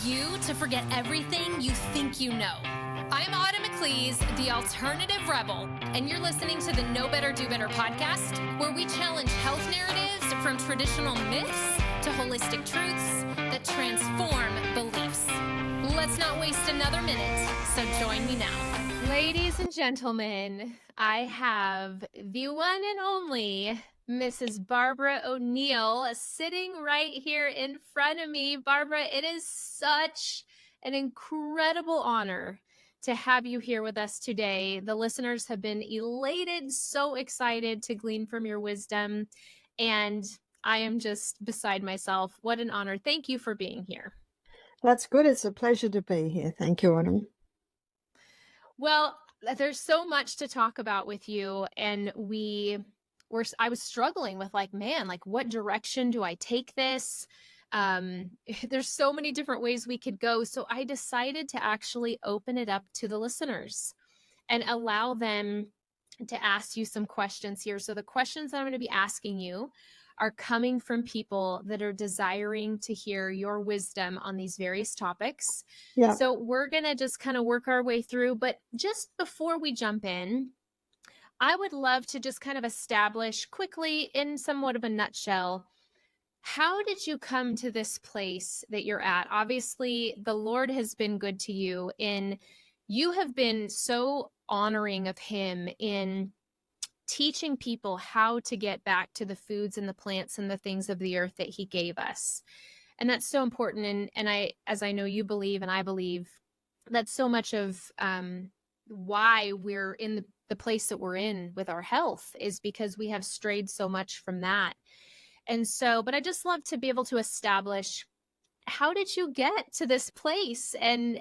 you to forget everything you think you know. I'm Autumn McLeese, the alternative rebel, and you're listening to the Know Better, Do Better podcast, where we challenge health narratives from traditional myths to holistic truths that transform beliefs. Let's not waste another minute, so join me now. Ladies and gentlemen, I have the one and only Mrs. Barbara O'Neill sitting right here in front of me. Barbara, it is such an incredible honor to have you here with us today. The listeners have been elated, so excited to glean from your wisdom, and I am just beside myself. What an honor. Thank you for being here. That's good. It's a pleasure to be here. Thank you, Autumn. Well, there's so much to talk about with you, and I was struggling with what direction do I take this? There's so many different ways we could go. So I decided to actually open it up to the listeners and allow them to ask you some questions here. So the questions that I'm going to be asking you are coming from people that are desiring to hear your wisdom on these various topics. Yeah. So we're going to just kind of work our way through. But just before we jump in, I would love to just kind of establish quickly, in somewhat of a nutshell, how did you come to this place that you're at? Obviously, the Lord has been good to you, and you have been so honoring of Him in teaching people how to get back to the foods and the plants and the things of the earth that He gave us. And that's so important. And I, as I know you believe, and I believe, that's so much of why we're in the place that we're in with our health, is because we have strayed so much from that. And so, but I just love to be able to establish, how did you get to this place and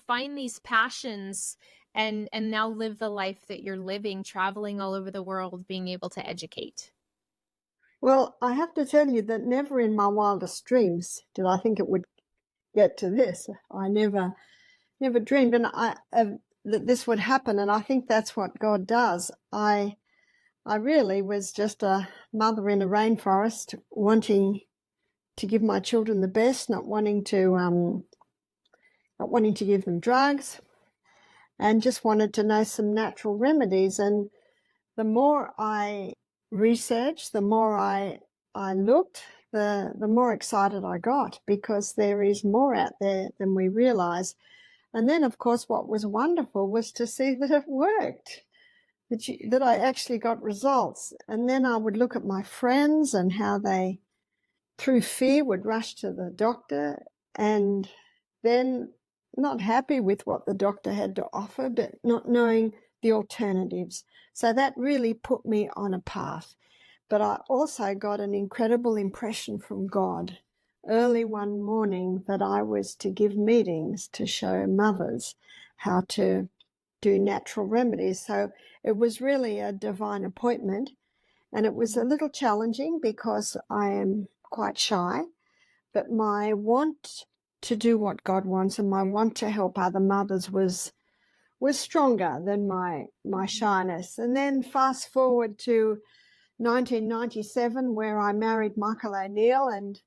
find these passions and now live the life that you're living, traveling all over the world, being able to educate? Well, I have to tell you that never in my wildest dreams did I think it would get to this. I never dreamed that this would happen, and I think that's what God does. I really was just a mother in a rainforest, wanting to give my children the best, not wanting to give them drugs, and just wanted to know some natural remedies. And the more I researched, the more I looked, the more excited I got, because there is more out there than we realize. And then, of course, what was wonderful was to see that it worked, that I actually got results. And then I would look at my friends and how they, through fear, would rush to the doctor, and then not happy with what the doctor had to offer, but not knowing the alternatives. So that really put me on a path. But I also got an incredible impression from God early one morning that I was to give meetings to show mothers how to do natural remedies. So it was really a divine appointment, and it was a little challenging because I am quite shy, but my want to do what God wants and my want to help other mothers was stronger than my shyness. And then fast forward to 1997, where I married Michael O'Neill, and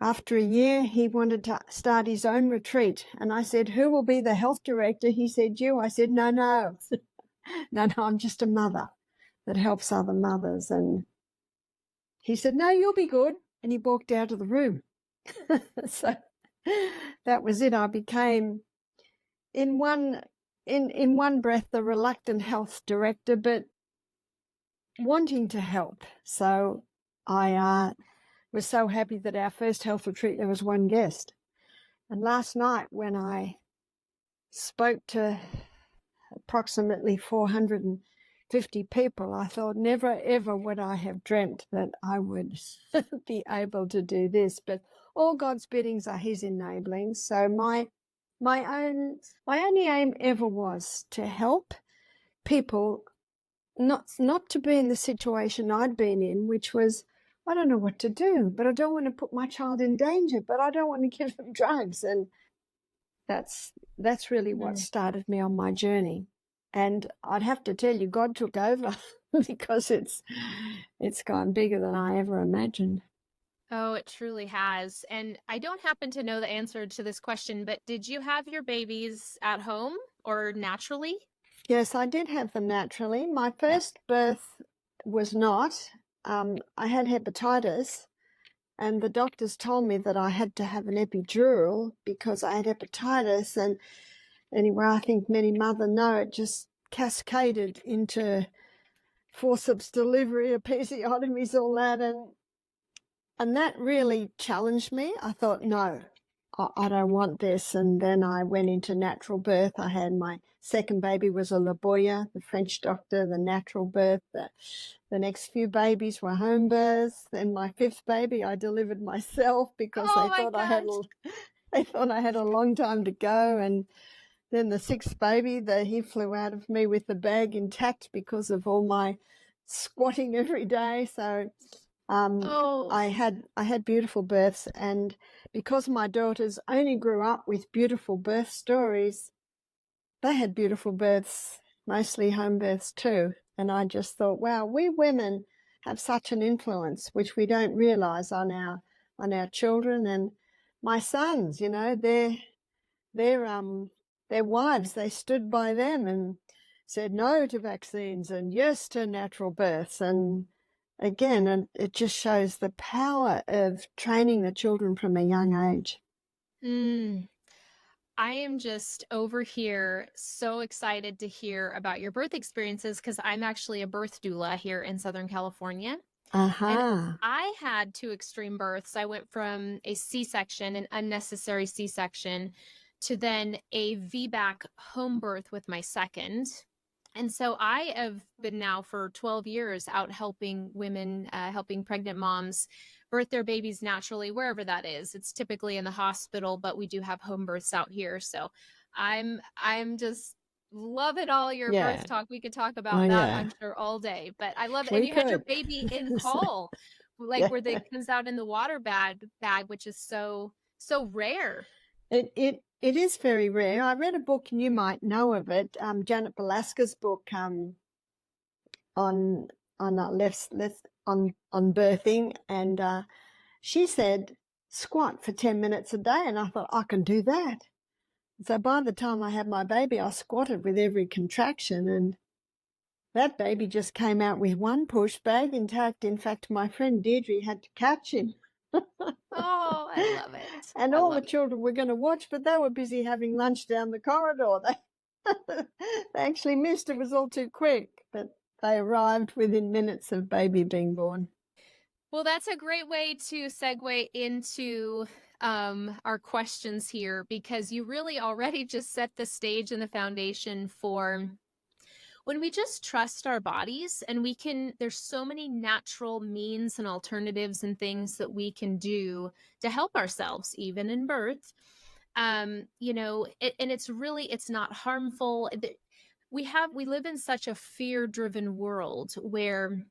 after a year, he wanted to start his own retreat. And I said, "Who will be the health director?" He said, "You." I said, No, no, I'm just a mother that helps other mothers. And he said, "No, you'll be good." And he walked out of the room. So that was it. I became, in one breath, the reluctant health director, but wanting to help. So I was so happy that our first health retreat, there was one guest. And last night, when I spoke to approximately 450 people, I thought never, ever would I have dreamt that I would be able to do this. But all God's biddings are His enabling. So my only aim ever was to help people, not to be in the situation I'd been in, which was, I don't know what to do, but I don't want to put my child in danger, but I don't want to give them drugs. And that's really what started me on my journey. And I'd have to tell you, God took over because it's gone bigger than I ever imagined. Oh, it truly has. And I don't happen to know the answer to this question, but did you have your babies at home or naturally? Yes, I did have them naturally. My Yeah. first birth was not. I had hepatitis, and the doctors told me that I had to have an epidural because I had hepatitis. And anyway, I think many mothers know it just cascaded into forceps delivery, episiotomies, all that, and that really challenged me. I thought, no, I don't want this. And then I went into natural birth. I had my second baby was a laboya, the French doctor, the natural birth. The next few babies were home births. Then my fifth baby, I delivered myself because Oh my gosh. they thought I had a long time to go. And then the sixth baby, he flew out of me with the bag intact because of all my squatting every day. So um, Oh, I had beautiful births, and because my daughters only grew up with beautiful birth stories, they had beautiful births, mostly home births too. And I just thought, wow, we women have such an influence, which we don't realize on our children and my sons. You know, their their wives, they stood by them and said no to vaccines and yes to natural births. And again, and it just shows the power of training the children from a young age. mm, I am just over here so excited to hear about your birth experiences because I'm actually a birth doula here in Southern California. And Aha. I had two extreme births. I went from a C-section, an unnecessary C-section, to then a VBAC home birth with my second. And so I have been now for 12 years out helping women, helping pregnant moms birth their babies naturally, wherever that is. It's typically in the hospital, but we do have home births out here. So I'm just loving all your Yeah. birth talk. We could talk Oh, about that, yeah. I'm sure, all day. But I love it. And We you had your could. baby in call, like Yeah. where they comes out in the water bag, which is so rare. It is very rare. I read a book, and you might know of it, Janet Balaska's book on on birthing, and she said squat for 10 minutes a day, and I thought I can do that. So by the time I had my baby, I squatted with every contraction, and that baby just came out with one push, bag intact. In fact, my friend Deirdre had to catch him. Oh, I love it. And I all the love it. children were going to watch, but they were busy having lunch down the corridor. They actually missed. It was all too quick, but they arrived within minutes of baby being born. Well, that's a great way to segue into our questions here because you really already just set the stage and the foundation for when we just trust our bodies and there's so many natural means and alternatives and things that we can do to help ourselves, even in birth. And it's not harmful. We live in such a fear-driven world where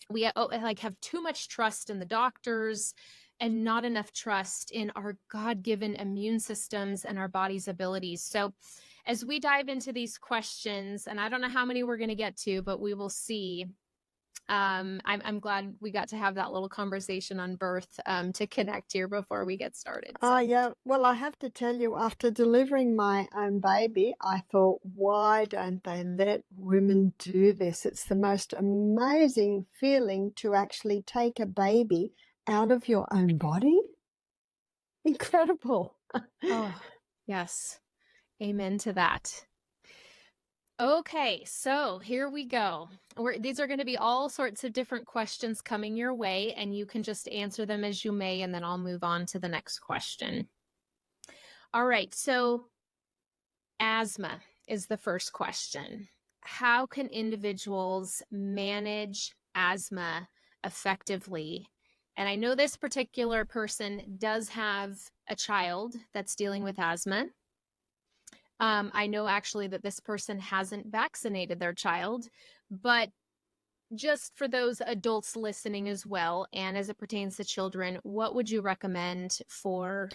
like have too much trust in the doctors and not enough trust in our god-given immune systems and our body's abilities. So as we dive into these questions, and I don't know how many we're going to get to, but we will see. I'm glad we got to have that little conversation on birth to connect here before we get started. So Oh, yeah. Well, I have to tell you, after delivering my own baby, I thought, why don't they let women do this? It's the most amazing feeling to actually take a baby out of your own body. Incredible. oh yes, amen to that. Okay, so here we go. These are going to be all sorts of different questions coming your way, and you can just answer them as you may, and then I'll move on to the next question. All right, so asthma is the first question. How can individuals manage asthma effectively? And I know this particular person does have a child that's dealing with asthma. I know actually that this person hasn't vaccinated their child, but just for those adults listening as well, and as it pertains to children, what would you recommend for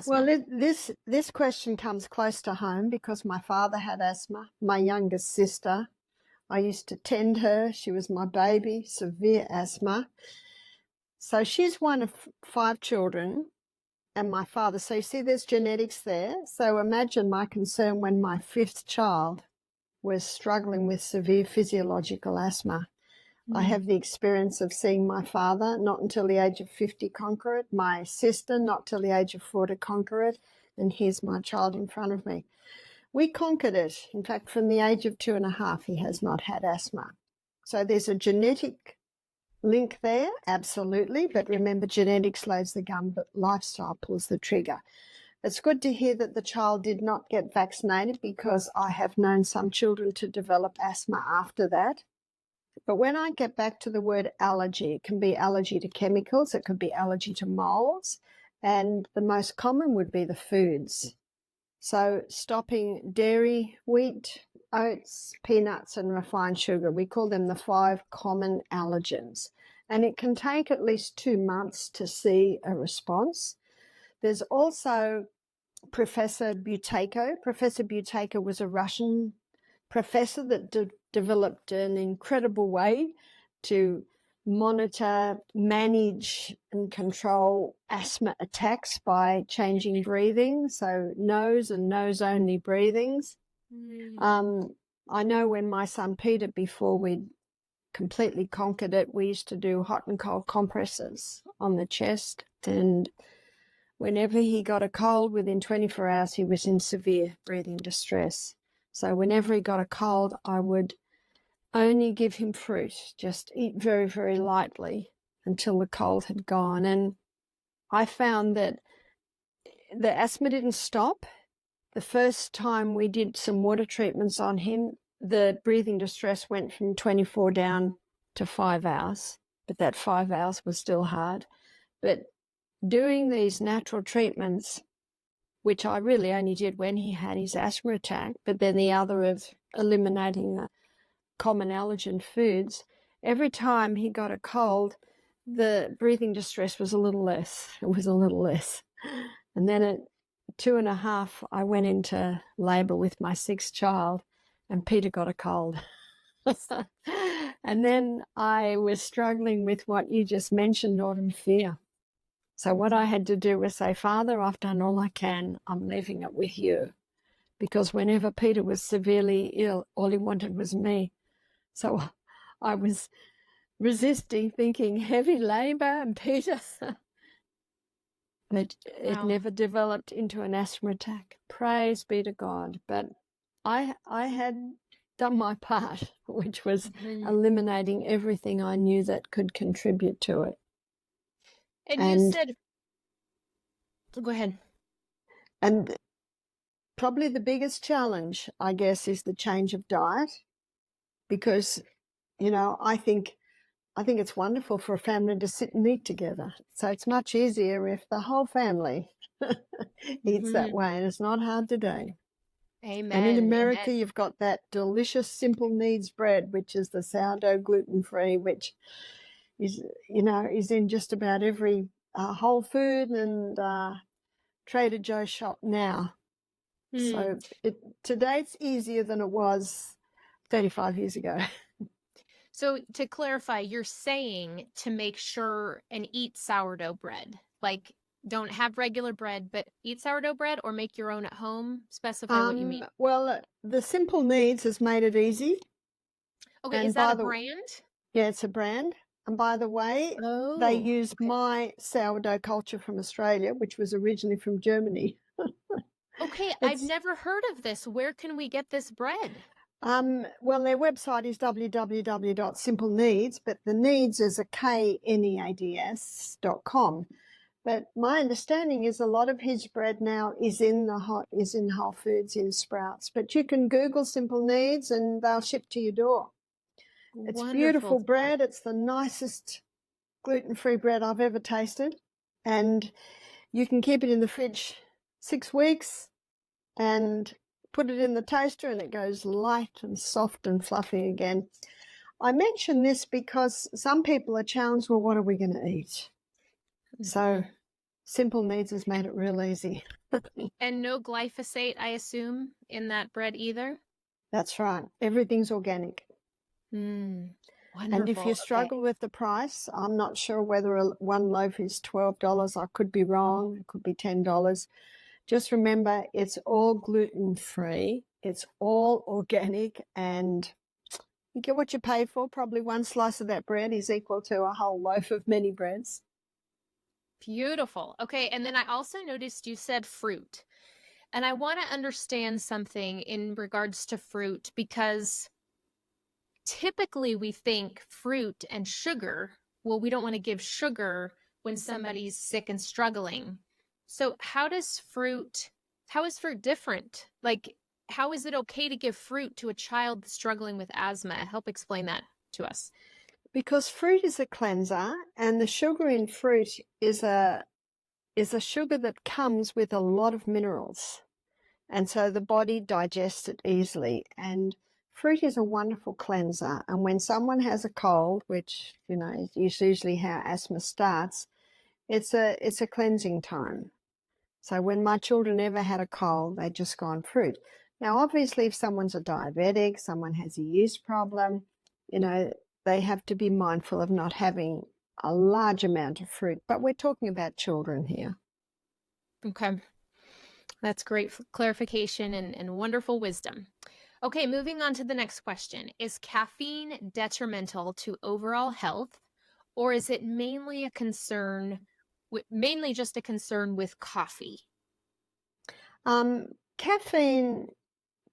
Well, asthma? this question comes close to home because my father had asthma. My youngest sister, I used to tend her. She was my baby, severe asthma. So she's one of 5 children and my father. So you see there's genetics there. So imagine my concern when my 5th child was struggling with severe physiological asthma. I have the experience of seeing my father not until the age of 50 conquer it, my sister not till the age of 40 conquer it, and here's my child in front of me. We conquered it. In fact, from the age of 2.5, he has not had asthma. So there's a genetic link there, absolutely, but remember, genetics loads the gun, but lifestyle pulls the trigger. It's good to hear that the child did not get vaccinated, because I have known some children to develop asthma after that. But when I get back to the word allergy, it can be allergy to chemicals, it could be allergy to molds, and the most common would be the foods. So stopping dairy, wheat, oats, peanuts, and refined sugar. We call them the 5 common allergens. And it can take at least 2 months to see a response. There's also Professor Buteyko. Professor Buteyko was a Russian professor that developed an incredible way to monitor, manage, and control asthma attacks by changing breathing, so nose and nose-only breathings. I know when my son Peter, before we'd completely conquered it, we used to do hot and cold compresses on the chest, and whenever he got a cold, within 24 hours, he was in severe breathing distress. So whenever he got a cold, I would only give him fruit, just eat very, very lightly until the cold had gone. And I found that the asthma didn't stop. The first time we did some water treatments on him, the breathing distress went from 24 down to 5 hours, but that 5 hours was still hard. But doing these natural treatments, which I really only did when he had his asthma attack, but then the other of eliminating the common allergen foods, every time he got a cold, the breathing distress was a little less. It was a little less. And then at 2.5, I went into labour with my 6th child, and Peter got a cold. And then I was struggling with what you just mentioned, autumn fear. So what I had to do was say, Father, I've done all I can. I'm leaving it with you. Because whenever Peter was severely ill, all he wanted was me. So I was resisting, thinking heavy labour and Peter. But it never developed into an asthma attack. Praise be to God. But I had done my part, which was eliminating everything I knew that could contribute to it. And you said, go ahead. And probably the biggest challenge, I guess, is the change of diet, because, you know, I think it's wonderful for a family to sit and eat together. So it's much easier if the whole family eats that way, and it's not hard to do. Amen. And in America, you've got that delicious Simple Needs bread, which is the sourdough gluten-free, which is, you know, is in just about every Whole Food and Trader Joe's shop now. So today it's easier than it was 35 years ago. So to clarify, you're saying to make sure and eat sourdough bread, like don't have regular bread, but eat sourdough bread, or make your own at home? Specify what you mean. Well, the Simple Needs has made it easy. Okay, and is that a brand? Yeah, it's a brand. And by the way, they use my sourdough culture from Australia, which was originally from Germany. Okay, I've never heard of this. Where can we get this bread? Well, their website is www.simpleneeds, but the needs is a KNEADS.com. But my understanding is a lot of his bread now is in Whole Foods, in Sprouts. But you can Google Simple Needs and they'll ship to your door. It's beautiful bread. It's the nicest gluten-free bread I've ever tasted. And you can keep it in the fridge 6 weeks and put it in the toaster and it goes light and soft and fluffy again. I mention this because some people are challenged, well, what are we going to eat? So Simple Needs has made it real easy. And no glyphosate, I assume, in that bread either? That's right. Everything's organic. Wow. And if you Wonderful. Okay. struggle with the price, I'm not sure whether one loaf is $12. I could be wrong. It could be $10. Just remember, it's all gluten-free. It's all organic, and you get what you pay for. Probably one slice of that bread is equal to a whole loaf of many breads. Beautiful. Okay. And then I also noticed you said fruit. And I want to understand something in regards to fruit because typically we think fruit and sugar, well, we don't want to give sugar when somebody's sick and struggling. So how is fruit different? Like, how is it okay to give fruit to a child struggling with asthma? Help explain that to us. Because fruit is a cleanser, and the sugar in fruit is a sugar that comes with a lot of minerals. And so the body digests it easily. And fruit is a wonderful cleanser. And when someone has a cold, which, is usually how asthma starts, it's a cleansing time. So when my children ever had a cold, they just go on fruit. Now, obviously, if someone's a diabetic, someone has a yeast problem, they have to be mindful of not having a large amount of fruit. But we're talking about children here. Okay. That's great clarification and wonderful wisdom. Okay, moving on to the next question. Is caffeine detrimental to overall health, or is it mainly just a concern with coffee? Caffeine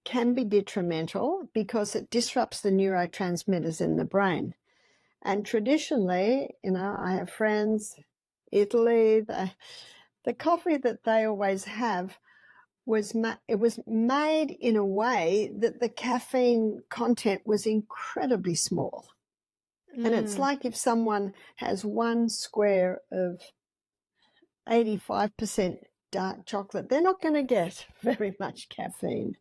can be detrimental because it disrupts the neurotransmitters in the brain. And traditionally, I have friends, Italy, the coffee that they always have was made in a way that the caffeine content was incredibly small. And it's like if someone has one square of 85% dark chocolate, they're not going to get very much caffeine.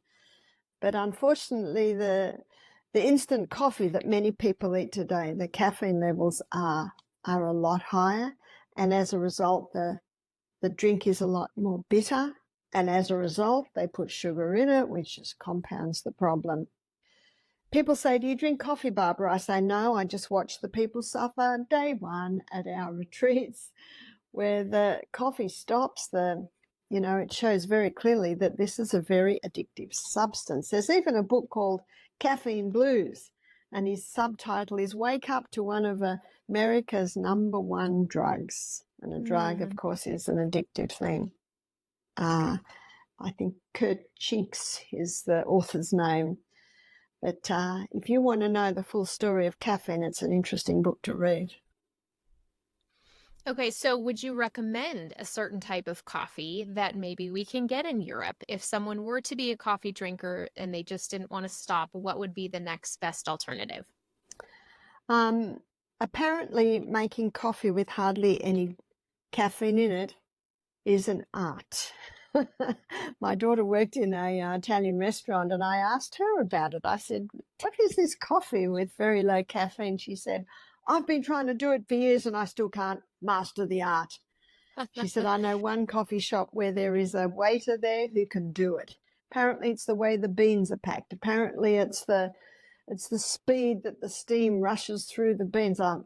But unfortunately, the instant coffee that many people eat today, the caffeine levels are a lot higher. And as a result, the drink is a lot more bitter. And as a result, they put sugar in it, which just compounds the problem. People say, do you drink coffee, Barbara? I say, no, I just watch the people suffer. Day one at our retreats, where the coffee stops, it shows very clearly that this is a very addictive substance. There's even a book called Caffeine Blues, and his subtitle is Wake Up to One of America's #1 drugs. And a drug, of course, is an addictive thing. I think Kurt Chinks is the author's name. But if you want to know the full story of caffeine, it's an interesting book to read. Okay, so would you recommend a certain type of coffee that maybe we can get in Europe? If someone were to be a coffee drinker and they just didn't want to stop, what would be the next best alternative? Apparently, making coffee with hardly any caffeine in it is an art. My daughter worked in a Italian restaurant, and I asked her about it. I said, what is this coffee with very low caffeine? She said, I've been trying to do it for years and I still can't master the art. She said, I know one coffee shop where there is a waiter there who can do it. Apparently it's the way the beans are packed. Apparently it's the speed that the steam rushes through the beans. I'm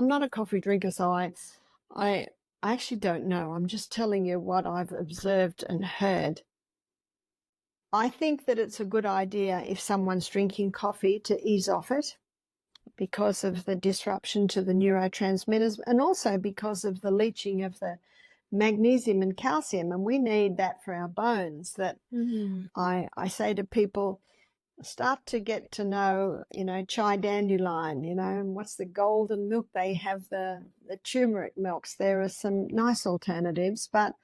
not a coffee drinker, so I actually don't know. I'm just telling you what I've observed and heard. I think that it's a good idea if someone's drinking coffee to ease off it because of the disruption to the neurotransmitters and also because of the leaching of the magnesium and calcium. And we need that for our bones. That I say to people, start to get to know, chai dandelion, and what's the golden milk? They have the turmeric milks. There are some nice alternatives, but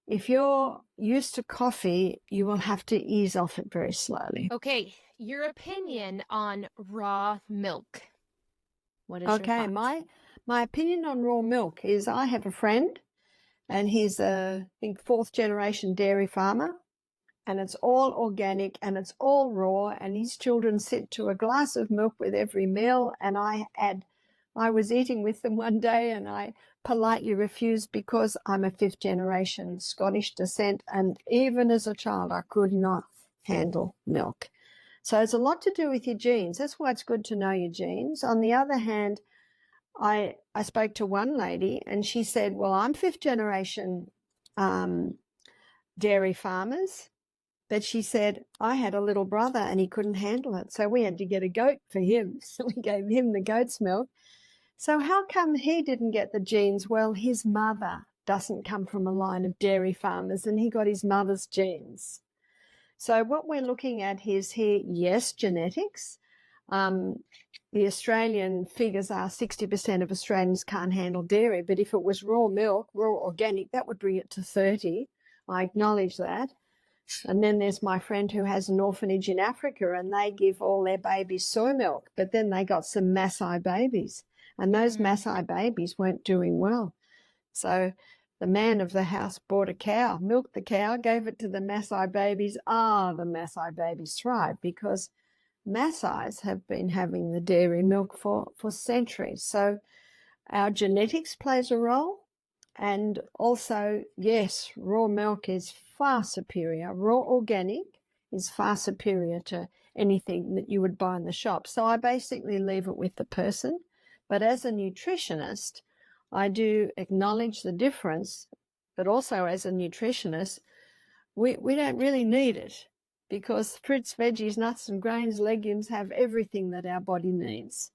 if you're used to coffee, you will have to ease off it very slowly. Okay, your opinion on raw milk. What is your Okay, thoughts? my opinion on raw milk is I have a friend, and he's I think 4th generation dairy farmer. And it's all organic and it's all raw, and his children sit to a glass of milk with every meal. And I was eating with them one day and I politely refused because I'm a 5th generation Scottish descent, and even as a child I could not handle milk. So it's a lot to do with your genes. That's why it's good to know your genes. On the other hand, I spoke to one lady and she said, well, I'm fifth generation dairy farmers. But she said, I had a little brother and he couldn't handle it. So we had to get a goat for him. So we gave him the goat's milk. So how come he didn't get the genes? Well, his mother doesn't come from a line of dairy farmers and he got his mother's genes. So what we're looking at is here, yes, genetics. The Australian figures are 60% of Australians can't handle dairy, but if it was raw milk, raw organic, that would bring it to 30. I acknowledge that. And then there's my friend who has an orphanage in Africa and they give all their babies soy milk, but then they got some Maasai babies and those Maasai babies weren't doing well. So the man of the house bought a cow, milked the cow, gave it to the Maasai babies. The Maasai babies thrive because Maasais have been having the dairy milk for centuries. So our genetics plays a role. And also, yes, raw milk is far superior. Raw organic is far superior to anything that you would buy in the shop. So I basically leave it with the person. But as a nutritionist, I do acknowledge the difference. But also as a nutritionist, we don't really need it because fruits, veggies, nuts and grains, legumes have everything that our body needs.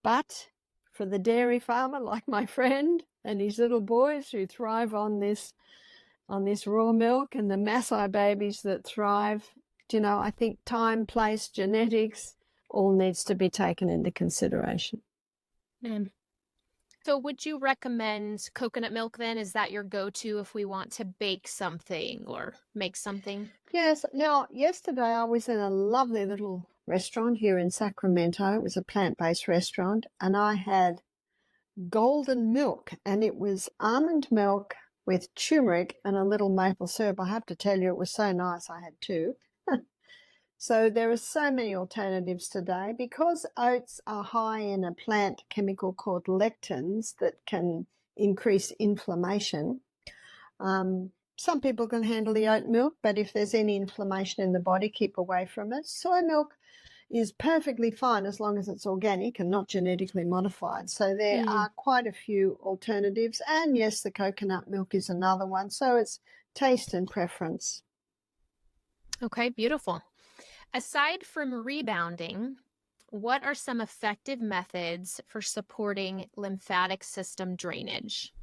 But for the dairy farmer like my friend and his little boys who thrive on this raw milk and the Maasai babies that thrive, I think time, place, genetics all needs to be taken into consideration. So would you recommend coconut milk then? Is that your go-to if we want to bake something or make something? Yes. Now, yesterday I was in a lovely little restaurant here in Sacramento. It was a plant-based restaurant and I had golden milk and it was almond milk with turmeric and a little maple syrup. I have to tell you, it was so nice. I had two. So there are so many alternatives today because oats are high in a plant chemical called lectins that can increase inflammation. Some people can handle the oat milk, but if there's any inflammation in the body, keep away from it. Soy milk is perfectly fine as long as it's organic and not genetically modified. So there are quite a few alternatives. And yes, the coconut milk is another one. So it's taste and preference. Okay, beautiful. Aside from rebounding, what are some effective methods for supporting lymphatic system drainage?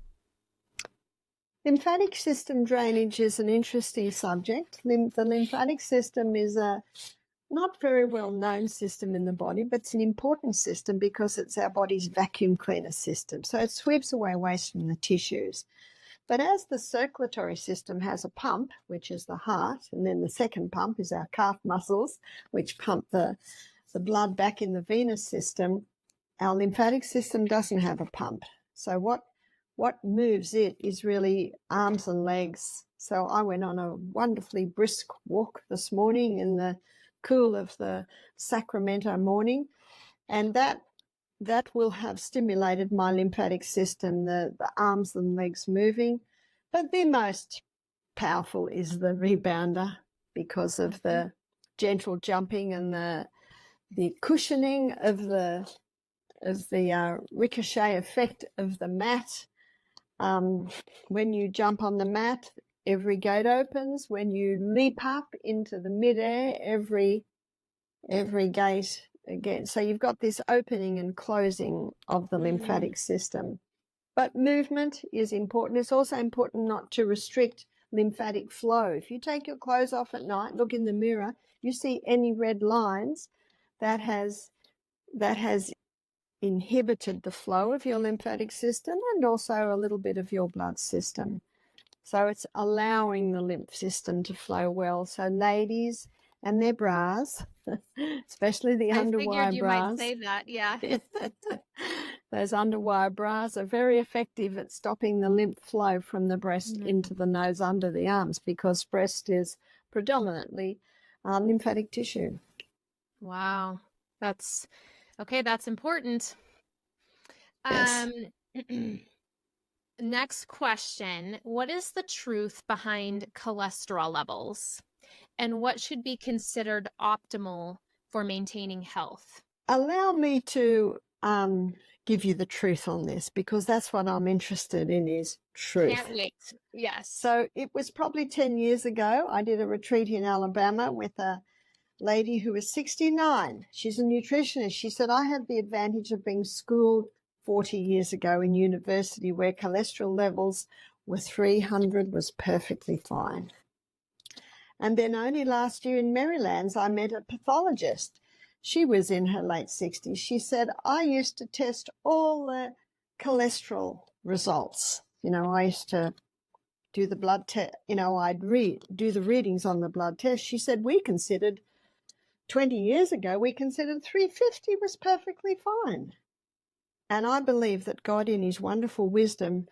Lymphatic system drainage is an interesting subject. The lymphatic system is a not very well known system in the body, but it's an important system because it's our body's vacuum cleaner system. So it sweeps away waste from the tissues. But as the circulatory system has a pump, which is the heart, and then the second pump is our calf muscles, which pump the blood back in the venous system, our lymphatic system doesn't have a pump. So what moves it is really arms and legs. So I went on a wonderfully brisk walk this morning in the cool of the Sacramento morning, and that will have stimulated my lymphatic system, the arms and legs moving. But the most powerful is the rebounder because of the gentle jumping and the cushioning of the ricochet effect of the mat. When you jump on the mat, every gate opens. When you leap up into the midair, every gate again. So you've got this opening and closing of the lymphatic system. But movement is important. It's also important not to restrict lymphatic flow. If you take your clothes off at night, look in the mirror, you see any red lines, that has inhibited the flow of your lymphatic system and also a little bit of your blood system. So it's allowing the lymph system to flow well. So ladies and their bras, especially the underwire figured you bras. might say that, yeah. Those underwire bras are very effective at stopping the lymph flow from the breast into the nose under the arms because breast is predominantly lymphatic tissue. Wow. That's important. Yes. Next question. What is the truth behind cholesterol levels? and what should be considered optimal for maintaining health? Allow me to give you the truth on this, because that's what I'm interested in, is truth. Can't wait. Yes. So it was probably 10 years ago. I did a retreat in Alabama with a lady who was 69. She's a nutritionist. She said, I had the advantage of being schooled 40 years ago in university, where cholesterol levels were 300 was perfectly fine. And then only last year in Maryland, I met a pathologist. She was in her late 60s. She said, I used to test all the cholesterol results. I used to do the blood test. I'd do the readings on the blood test. She said, 20 years ago, we considered 350 was perfectly fine. And I believe that God, in his wonderful wisdom,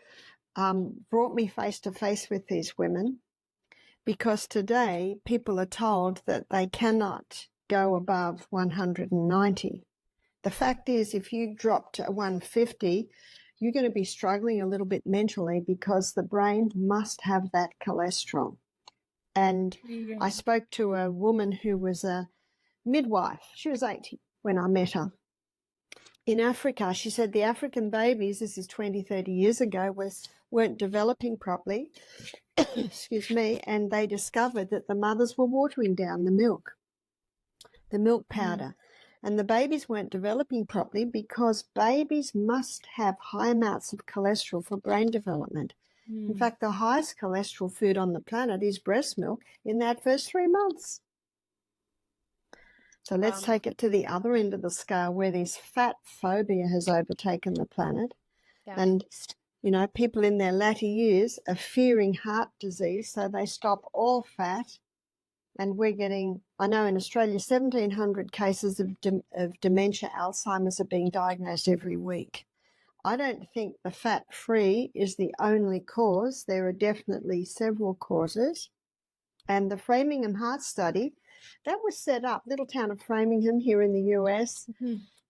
brought me face to face with these women, because today people are told that they cannot go above 190. The fact is, if you drop to 150, you're going to be struggling a little bit mentally, because the brain must have that cholesterol. And I spoke to a woman who was a midwife. She was 80 when I met her. In Africa, she said the African babies, this is 20, 30 years ago, weren't developing properly, excuse me, and they discovered that the mothers were watering down the milk powder. And the babies weren't developing properly, because babies must have high amounts of cholesterol for brain development. In fact, the highest cholesterol food on the planet is breast milk in that first 3 months. So let's take it to the other end of the scale, where this fat phobia has overtaken the planet. Yeah. And, people in their latter years are fearing heart disease, so they stop all fat. And we're getting, I know in Australia, 1,700 cases of dementia, Alzheimer's are being diagnosed every week. I don't think the fat-free is the only cause. There are definitely several causes. And the Framingham Heart Study, that was set up, little town of Framingham here in the US,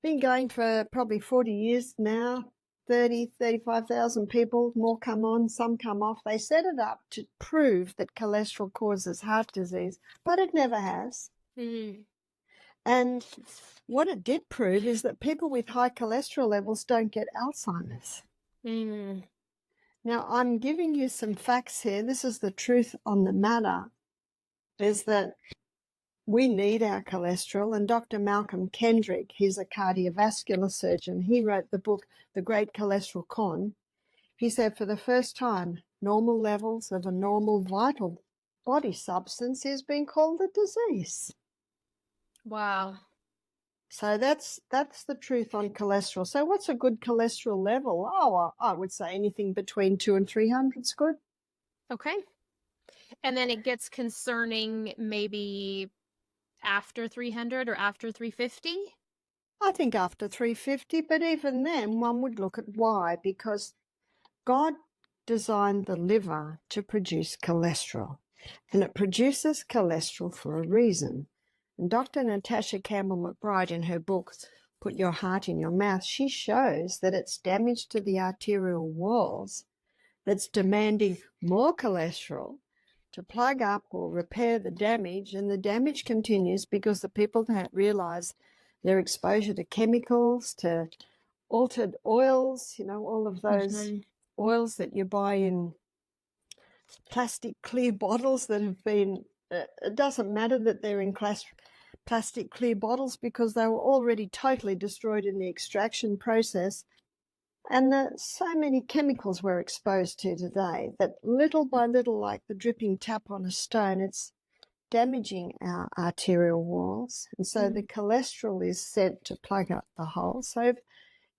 been going for probably 40 years now, 35,000 people, more come on, some come off. They set it up to prove that cholesterol causes heart disease, but it never has. And what it did prove is that people with high cholesterol levels don't get Alzheimer's. Now, I'm giving you some facts here. This is the truth on the matter, is that we need our cholesterol. And Dr. Malcolm Kendrick, he's a cardiovascular surgeon. He wrote the book, The Great Cholesterol Con. He said, for the first time, normal levels of a normal vital body substance is being called a disease. Wow. So that's the truth on cholesterol. So what's a good cholesterol level? Oh, I would say anything between 200 and 300 is good. Okay. And then it gets concerning maybe after 300 or after 350? I think after 350, but even then one would look at why, because God designed the liver to produce cholesterol, and it produces cholesterol for a reason. And Dr. Natasha Campbell-McBride, in her book, Put Your Heart in Your Mouth, she shows that it's damage to the arterial walls that's demanding more cholesterol to plug up or repair the damage, and the damage continues because the people don't realize their exposure to chemicals, to altered oils, all of those oils that you buy in plastic clear bottles that have been, it doesn't matter that they're in plastic clear bottles, because they were already totally destroyed in the extraction process. And so many chemicals we're exposed to today that little by little, like the dripping tap on a stone, it's damaging our arterial walls. And so the cholesterol is sent to plug up the hole. So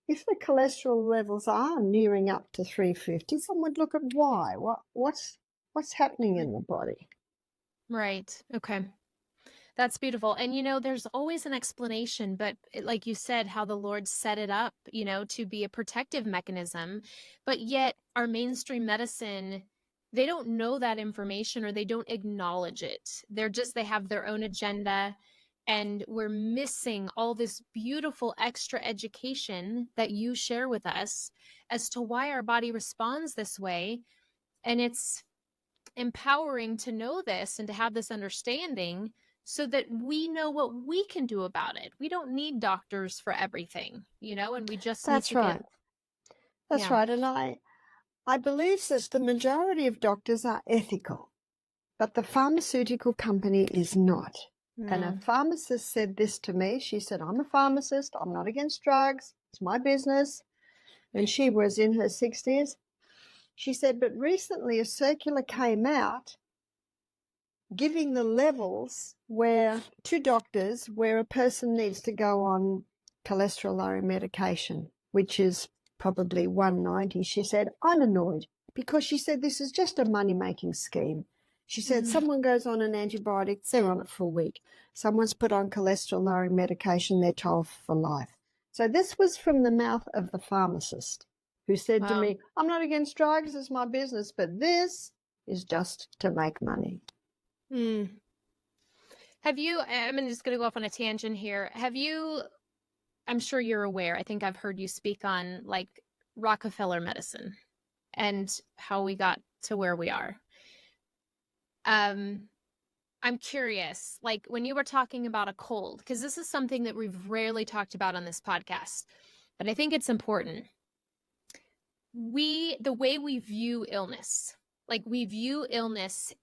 if the cholesterol levels are nearing up to 350, someone would look at why. What's happening in the body? Right. Okay. That's beautiful. And, there's always an explanation, but like you said, how the Lord set it up, to be a protective mechanism. But yet our mainstream medicine, they don't know that information, or they don't acknowledge it. They have their own agenda, and we're missing all this beautiful extra education that you share with us as to why our body responds this way. And it's empowering to know this and to have this understanding so that we know what we can do about it. We don't need doctors for everything, and we just need That's to get, right. That's yeah. right. And I believe that the majority of doctors are ethical, but the pharmaceutical company is not. And a Mm. pharmacist said this to me. She said, I'm a pharmacist. I'm not against drugs. It's my business. And she was in her 60s. She said, but recently a circular came out giving the levels to doctors where a person needs to go on cholesterol lowering medication, which is probably 190. She said, I'm annoyed because she said this is just a money-making scheme. She said someone goes on an antibiotic, they're on it for a week. Someone's put on cholesterol lowering medication, they're told for life. So this was from the mouth of the pharmacist who said to Wow. me, I'm not against drugs, it's my business, but this is just to make money. Mm. I'm just going to go off on a tangent here. I'm sure you're aware, I think I've heard you speak on like Rockefeller medicine and how we got to where we are. I'm curious, like when you were talking about a cold, because this is something that we've rarely talked about on this podcast, but I think it's important. The way we view illness, like we view illness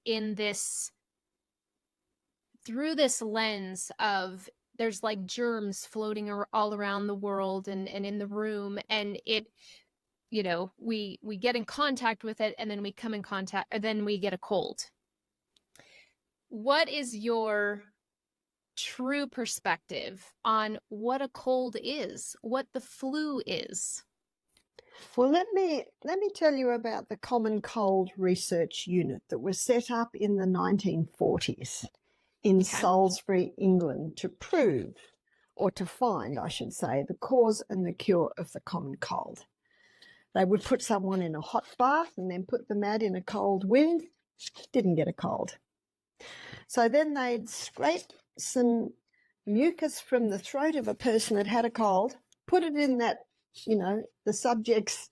through this lens of there's like germs floating all around the world and in the room, and we get in contact with it, and then we come in contact, and then we get a cold. What is your true perspective on what a cold is, what the flu is? Well, let me tell you about the Common Cold Research Unit that was set up in the 1940s in Salisbury, England, to prove, or to find, I should say, the cause and the cure of the common cold. They would put someone in a hot bath and then put them out in a cold wind, didn't get a cold. So then they'd scrape some mucus from the throat of a person that had a cold, put it in that, the subject's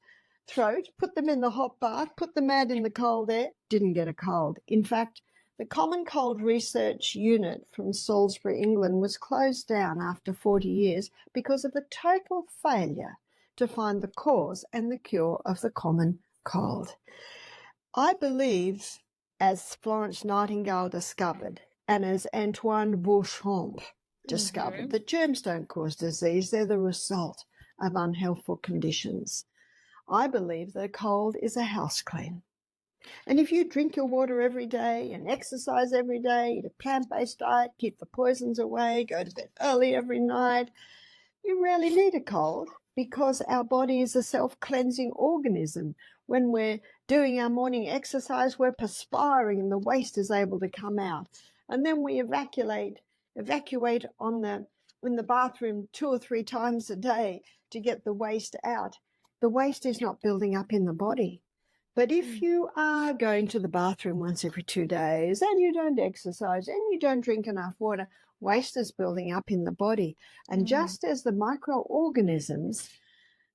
throat, put them in the hot bath, put them out in the cold air, didn't get a cold. In fact, the Common Cold Research Unit from Salisbury, England, was closed down after 40 years because of a total failure to find the cause and the cure of the common cold. I believe, as Florence Nightingale discovered, and as Antoine Beauchamp discovered, that germs don't cause disease, they're the result of unhealthful conditions. I believe that a cold is a house clean. And if you drink your water every day and exercise every day, eat a plant-based diet, keep the poisons away, go to bed early every night, you rarely need a cold because our body is a self-cleansing organism. When we're doing our morning exercise, we're perspiring and the waste is able to come out. And then we evacuate in the bathroom 2 or 3 times a day to get the waste out. The waste is not building up in the body. But if you are going to the bathroom once every 2 days and you don't exercise and you don't drink enough water, waste is building up in the body. And just as the microorganisms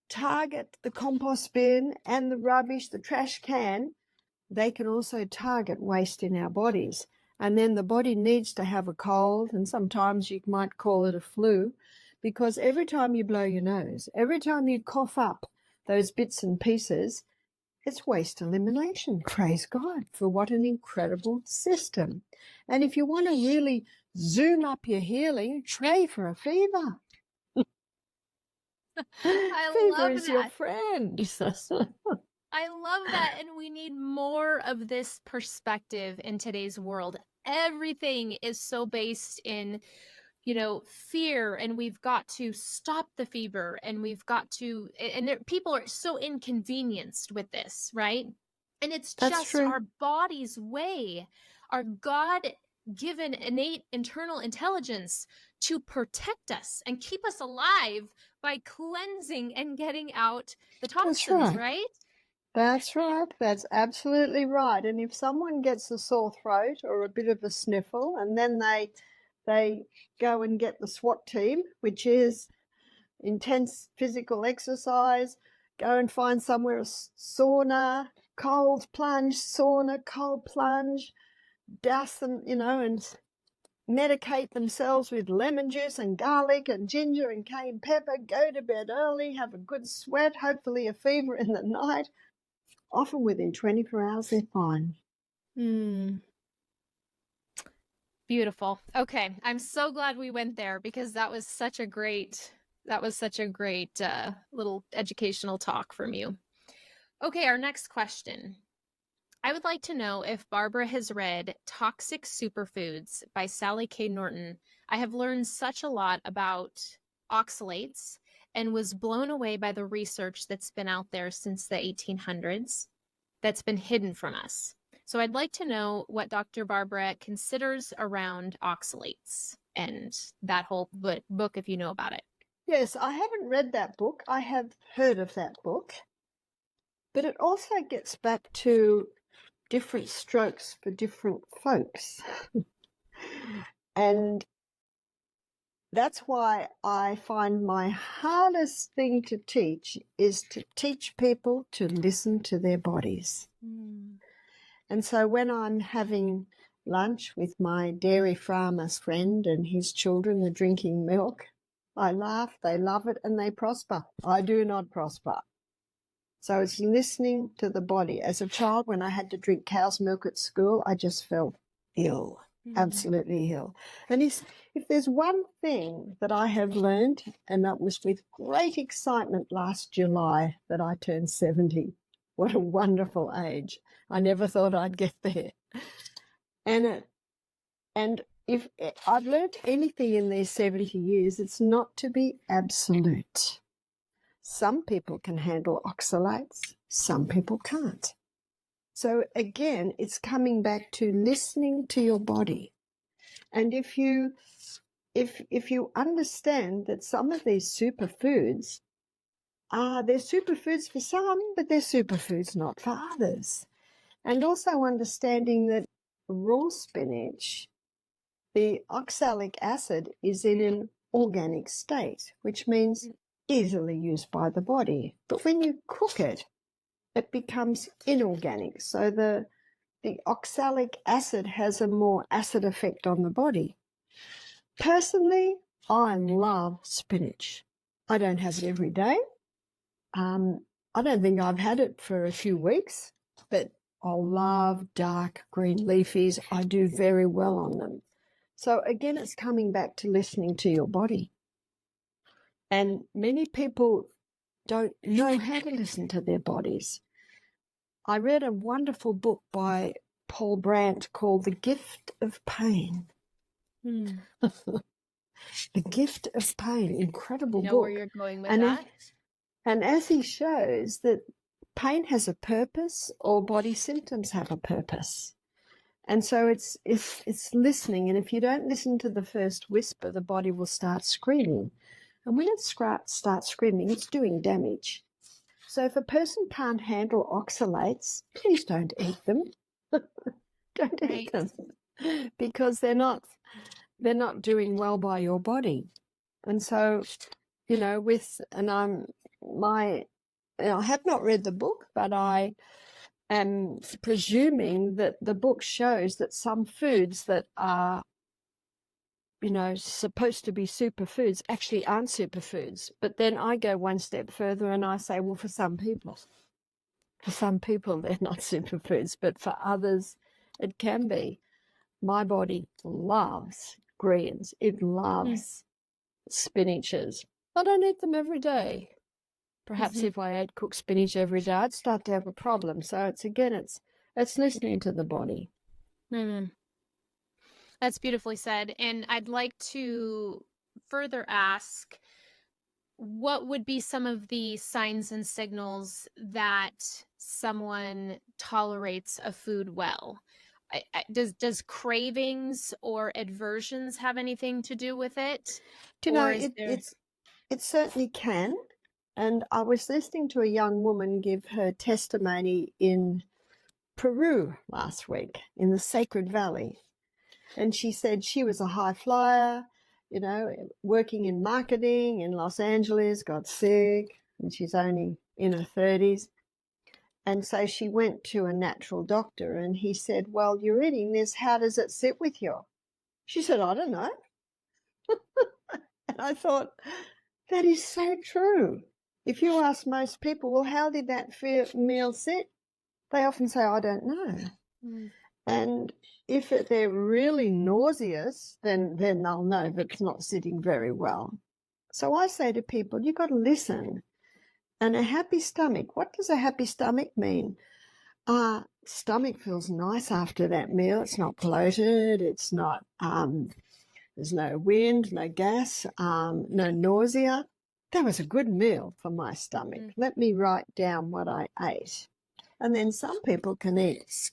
target the compost bin and the rubbish, the trash can, they can also target waste in our bodies. And then the body needs to have a cold, and sometimes you might call it a flu, because every time you blow your nose, every time you cough up those bits and pieces, it's waste elimination. Praise God for what an incredible system. And if you want to really zoom up your healing, pray for a fever. Fever is your friend. I love that. And we need more of this perspective in today's world. Everything is so based in, fear, and we've got to stop the fever, and people are so inconvenienced with this, right? And it's just true. our body's way, our God-given innate internal intelligence to protect us and keep us alive by cleansing and getting out the toxins, right? That's right. That's absolutely right. And if someone gets a sore throat or a bit of a sniffle, and then they go and get the SWAT team, which is intense physical exercise, go and find somewhere a sauna, cold plunge, sauna, cold plunge, douse them, and medicate themselves with lemon juice and garlic and ginger and cayenne pepper, go to bed early, have a good sweat, hopefully a fever in the night. Often within 24 hours, they're fine. Beautiful. Okay. I'm so glad we went there because that was such a great little educational talk from you. Okay, our next question. I would like to know if Barbara has read Toxic Superfoods by Sally K. Norton. I have learned such a lot about oxalates and was blown away by the research that's been out there since the 1800s that's been hidden from us. So I'd like to know what Dr. Barbara considers around oxalates and that whole book, if you know about it. Yes, I haven't read that book. I have heard of that book. But it also gets back to different strokes for different folks. And that's why I find my hardest thing to teach is to teach people to listen to their bodies. And so when I'm having lunch with my dairy farmer's friend and his children are drinking milk, I laugh, they love it, and they prosper. I do not prosper. So it's listening to the body. As a child, when I had to drink cow's milk at school, I just felt ill, absolutely ill. And if there's one thing that I have learned, and that was with great excitement last July that I turned 70. What a wonderful age. I never thought I'd get there. And if I've learned anything in these 70 years, it's not to be absolute. Some people can handle oxalates, some people can't. So again, it's coming back to listening to your body. And if you understand that some of these superfoods they're superfoods for some, but they're superfoods not for others. And also understanding that raw spinach, the oxalic acid is in an organic state, which means easily used by the body. But when you cook it, it becomes inorganic. So the oxalic acid has a more acid effect on the body. Personally, I love spinach. I don't have it every day. I don't think I've had it for a few weeks, but I love dark green leafies. I do very well on them. So again, it's coming back to listening to your body. And many people don't know how to listen to their bodies. I read a wonderful book by Paul Brandt called The Gift of Pain. The Gift of Pain, incredible book. I know where you're going with that. And as he shows that pain has a purpose, all body symptoms have a purpose. And so it's listening. And if you don't listen to the first whisper, the body will start screaming. And when it starts screaming, it's doing damage. So if a person can't handle oxalates, please don't eat them. Don't eat them, because they're not doing well by your body. And so, I have not read the book, but I am presuming that the book shows that some foods that are, supposed to be superfoods actually aren't superfoods. But then I go one step further and I say, well, for some people they're not superfoods, but for others it can be. My body loves greens. It loves spinaches. I don't eat them every day. Perhaps if I ate cooked spinach every day, I'd start to have a problem. So it's listening to the body. That's beautifully said. And I'd like to further ask, what would be some of the signs and signals that someone tolerates a food well? Does cravings or aversions have anything to do with it? It certainly can. And I was listening to a young woman give her testimony in Peru last week, in the Sacred Valley. And she said she was a high flyer, working in marketing in Los Angeles, got sick, and she's only in her 30s. And so she went to a natural doctor and he said, well, you're eating this. How does it sit with you? She said, I don't know. And I thought, that is so true. If you ask most people, well, how did that meal sit? They often say, I don't know. Mm. And if they're really nauseous, then they'll know that it's not sitting very well. So I say to people, you've got to listen. And a happy stomach, what does a happy stomach mean? Stomach feels nice after that meal. It's not bloated. It's not, there's no wind, no gas, no nausea. That was a good meal for my stomach. Let me write down what I ate. And then some people can eat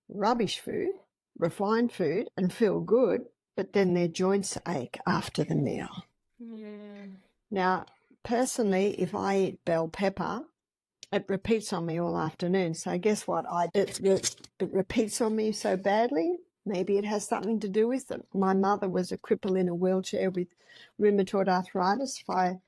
rubbish food, refined food, and feel good, but then their joints ache after the meal. Yeah. Now, personally, if I eat bell pepper, it repeats on me all afternoon. So guess what? It repeats on me so badly. Maybe it has something to do with it. My mother was a cripple in a wheelchair with rheumatoid arthritis for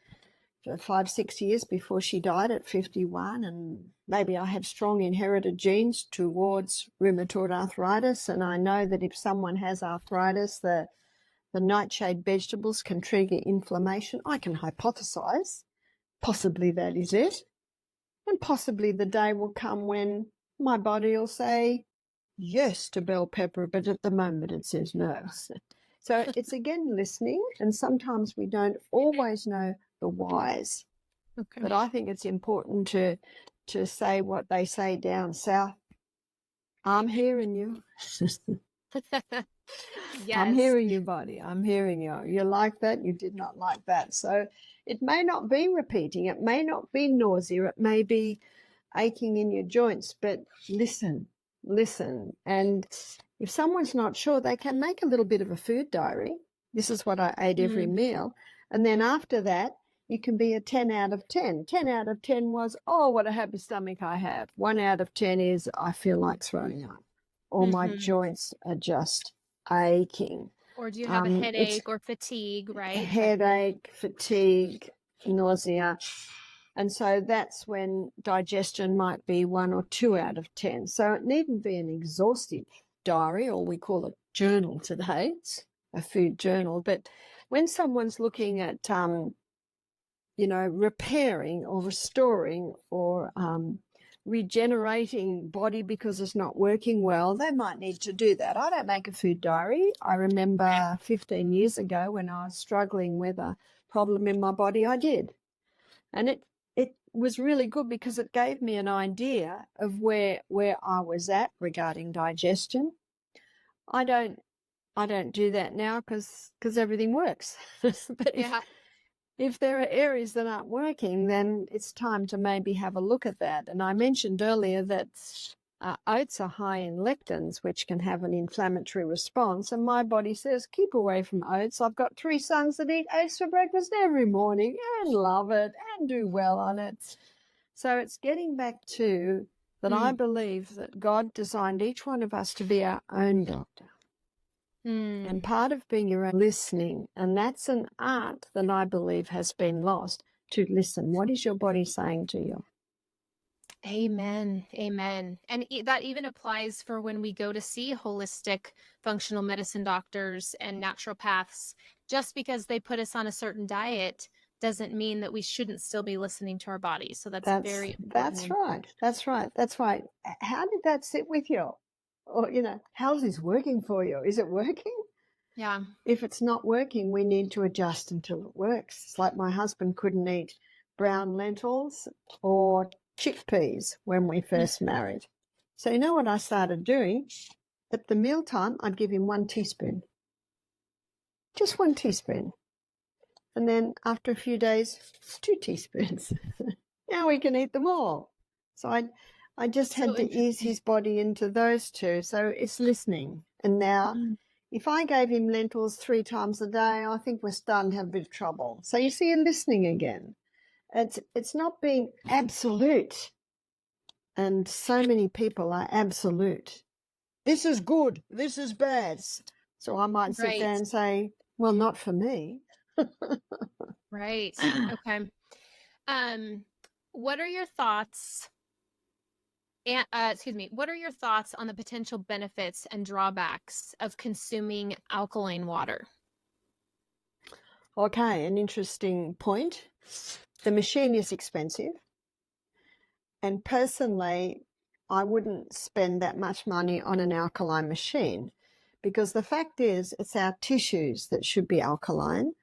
5-6 years before she died at 51, and maybe I have strong inherited genes towards rheumatoid arthritis, and I know that if someone has arthritis, the nightshade vegetables can trigger inflammation. I can hypothesize possibly that is it, and possibly the day will come when my body will say yes to bell pepper, but at the moment it says no. So it's again listening, and sometimes we don't always know the whys. Okay. But I think it's important to say what they say down south. I'm hearing you. I'm Yes. hearing you, buddy. I'm hearing you. You like that? You did not like that. So it may not be repeating. It may not be nausea. It may be aching in your joints. But listen. And if someone's not sure, they can make a little bit of a food diary. This is what I ate every meal. And then after that, you can be a 10 out of 10. 10 out of 10 was, oh, what a happy stomach I have. 1 out of 10 is, I feel like throwing up. Or my joints are just aching. Or do you have a headache or fatigue, right? Headache, fatigue, nausea. And so that's when digestion might be 1 or 2 out of 10. So it needn't be an exhaustive diary, or we call it journal today. It's a food journal. But when someone's looking at, repairing or restoring or regenerating body because it's not working well, they might need to do that. I don't make a food diary. I remember 15 years ago when I was struggling with a problem in my body, I did. And it was really good because it gave me an idea of where I was at regarding digestion. I don't do that now because everything works. But if there are areas that aren't working, then it's time to maybe have a look at that. And I mentioned earlier that oats are high in lectins, which can have an inflammatory response. And my body says, keep away from oats. I've got 3 sons that eat oats for breakfast every morning and love it and do well on it. So it's getting back to that I believe that God designed each one of us to be our own doctor. And part of being your own listening, and that's an art that I believe has been lost, to listen. What is your body saying to you? Amen. Amen. And that even applies for when we go to see holistic functional medicine doctors and naturopaths. Just because they put us on a certain diet doesn't mean that we shouldn't still be listening to our bodies. So that's very important. That's right. How did that sit with you? Or, how's this working for you? Is it working? Yeah. If it's not working, we need to adjust until it works. It's like my husband couldn't eat brown lentils or chickpeas when we first married. So you know what I started doing? At the mealtime, I'd give him 1 teaspoon. Just 1 teaspoon. And then after a few days, 2 teaspoons. Now we can eat them all. So I just had to ease his body into those 2. So it's listening. And now if I gave him lentils 3 times a day, I think we're starting to have a bit of trouble. So you see, you're listening again. It's not being absolute. And so many people are absolute. This is good. This is bad. So I might sit there and say, well, not for me. Right. Okay. What are your thoughts what are your thoughts on the potential benefits and drawbacks of consuming alkaline water? Okay, an interesting point. The machine is expensive, and personally, I wouldn't spend that much money on an alkaline machine because the fact is it's our tissues that should be alkaline,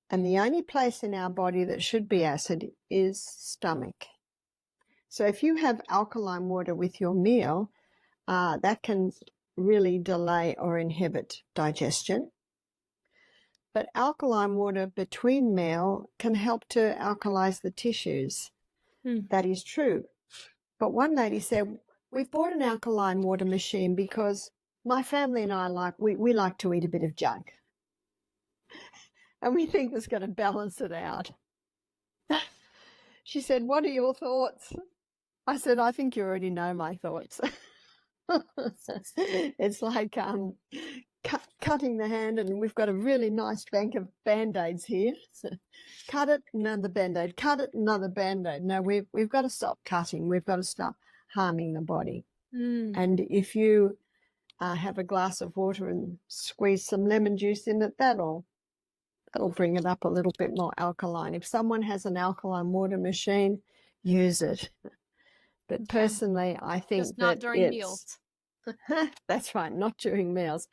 and the only place in our body that should be acid is stomach. So if you have alkaline water with your meal, that can really delay or inhibit digestion. But alkaline water between meal can help to alkalize the tissues. That is true. But one lady said, we've bought an alkaline water machine because my family and I we like to eat a bit of junk. And we think it's going to balance it out. She said, what are your thoughts? I said, I think you already know my thoughts. It's like cutting the hand, and we've got a really nice bank of Band-Aids here. So cut it, another Band-Aid, cut it, another Band-Aid. No, we've got to stop cutting. We've got to stop harming the body. And if you have a glass of water and squeeze some lemon juice in it, that'll bring it up a little bit more alkaline. If someone has an alkaline water machine, use it. But personally, I think just not that during meals. That's right, not during meals.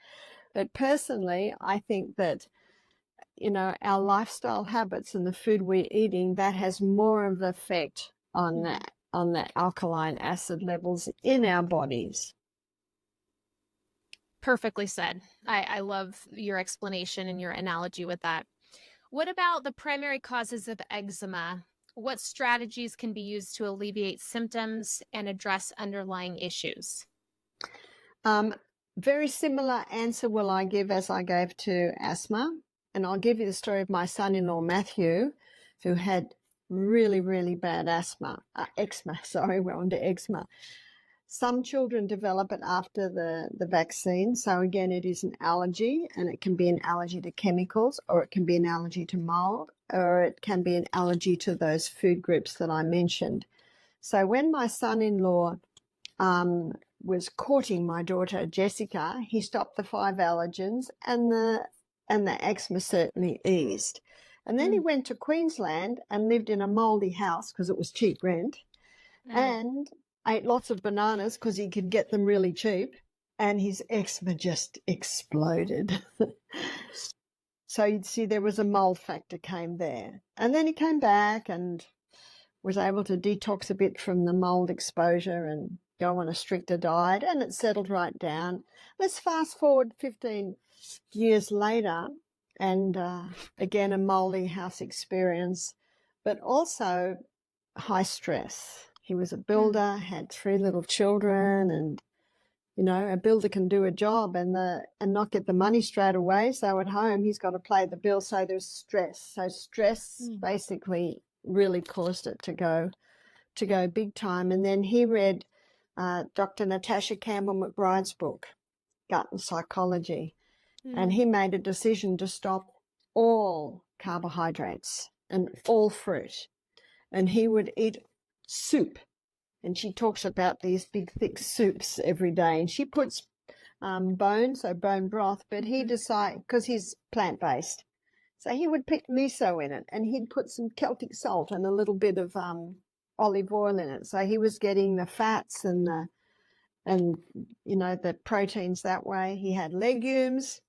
But personally, I think that, our lifestyle habits and the food we're eating, that has more of an effect on the alkaline acid levels in our bodies. Perfectly said. I love your explanation and your analogy with that. What about the primary causes of eczema? What strategies can be used to alleviate symptoms and address underlying issues? Very similar answer will I give as I gave to asthma. And I'll give you the story of my son-in-law, Matthew, who had really, really bad eczema. We're on to eczema. Some children develop it after the vaccine. So again, it is an allergy, and it can be an allergy to chemicals, or it can be an allergy to mold, or it can be an allergy to those food groups that I mentioned. So when my son-in-law was courting my daughter Jessica, he stopped the 5 allergens, and the eczema certainly eased. And then he went to Queensland and lived in a mouldy house because it was cheap rent, and ate lots of bananas because he could get them really cheap, and his eczema just exploded. So you'd see there was a mold factor came there. And then he came back and was able to detox a bit from the mold exposure and go on a stricter diet, and it settled right down. Let's fast forward 15 years later, and again, a mouldy house experience, but also high stress. He was a builder, had 3 little children, and a builder can do a job and not get the money straight away. So at home, he's got to pay the bill. So there's stress. So stress basically really caused it to go big time. And then he read Dr. Natasha Campbell McBride's book, Gut and Psychology, and he made a decision to stop all carbohydrates and all fruit, and he would eat soup. And she talks about these big thick soups every day, and she puts bone broth, but he decided, because he's plant-based, so he would put miso in it, and he'd put some Celtic salt and a little bit of olive oil in it. So he was getting the fats and the proteins that way. He had legumes.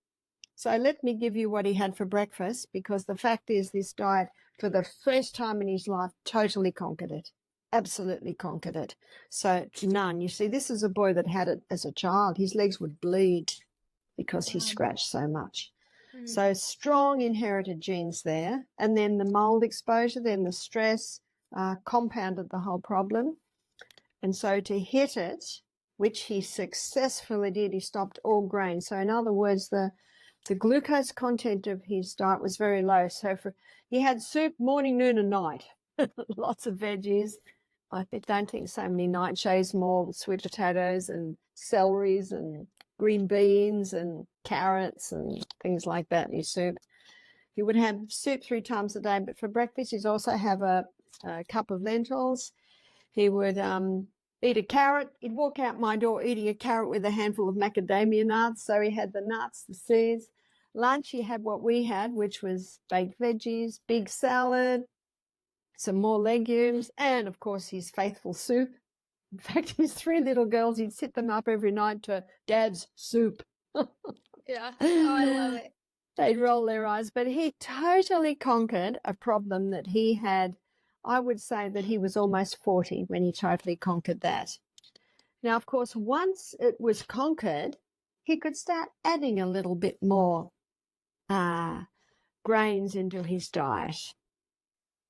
So let me give you what he had for breakfast, because the fact is this diet, for the first time in his life, totally conquered it. Absolutely conquered it. So none. You see, this is a boy that had it as a child. His legs would bleed because he scratched so much. So strong inherited genes there. And then the mold exposure, then the stress compounded the whole problem. And so to hit it, which he successfully did, he stopped all grain. So in other words, the glucose content of his diet was very low. So he had soup morning, noon and night. Lots of veggies. I don't think so many nightshades, more sweet potatoes and celeries and green beans and carrots and things like that in his soup. He would have soup 3 times a day, but for breakfast he'd also have a cup of lentils. He would eat a carrot. He'd walk out my door eating a carrot with a handful of macadamia nuts. So he had the nuts, the seeds. Lunch, he had what we had, which was baked veggies, big salad, some more legumes, and of course his faithful soup. In fact, his 3 little girls, he'd sit them up every night to Dad's soup. Yeah. Oh, I love it. They'd roll their eyes, but he totally conquered a problem that he had. I would say that he was almost 40 when he totally conquered that. Now, of course, once it was conquered, he could start adding a little bit more grains into his diet.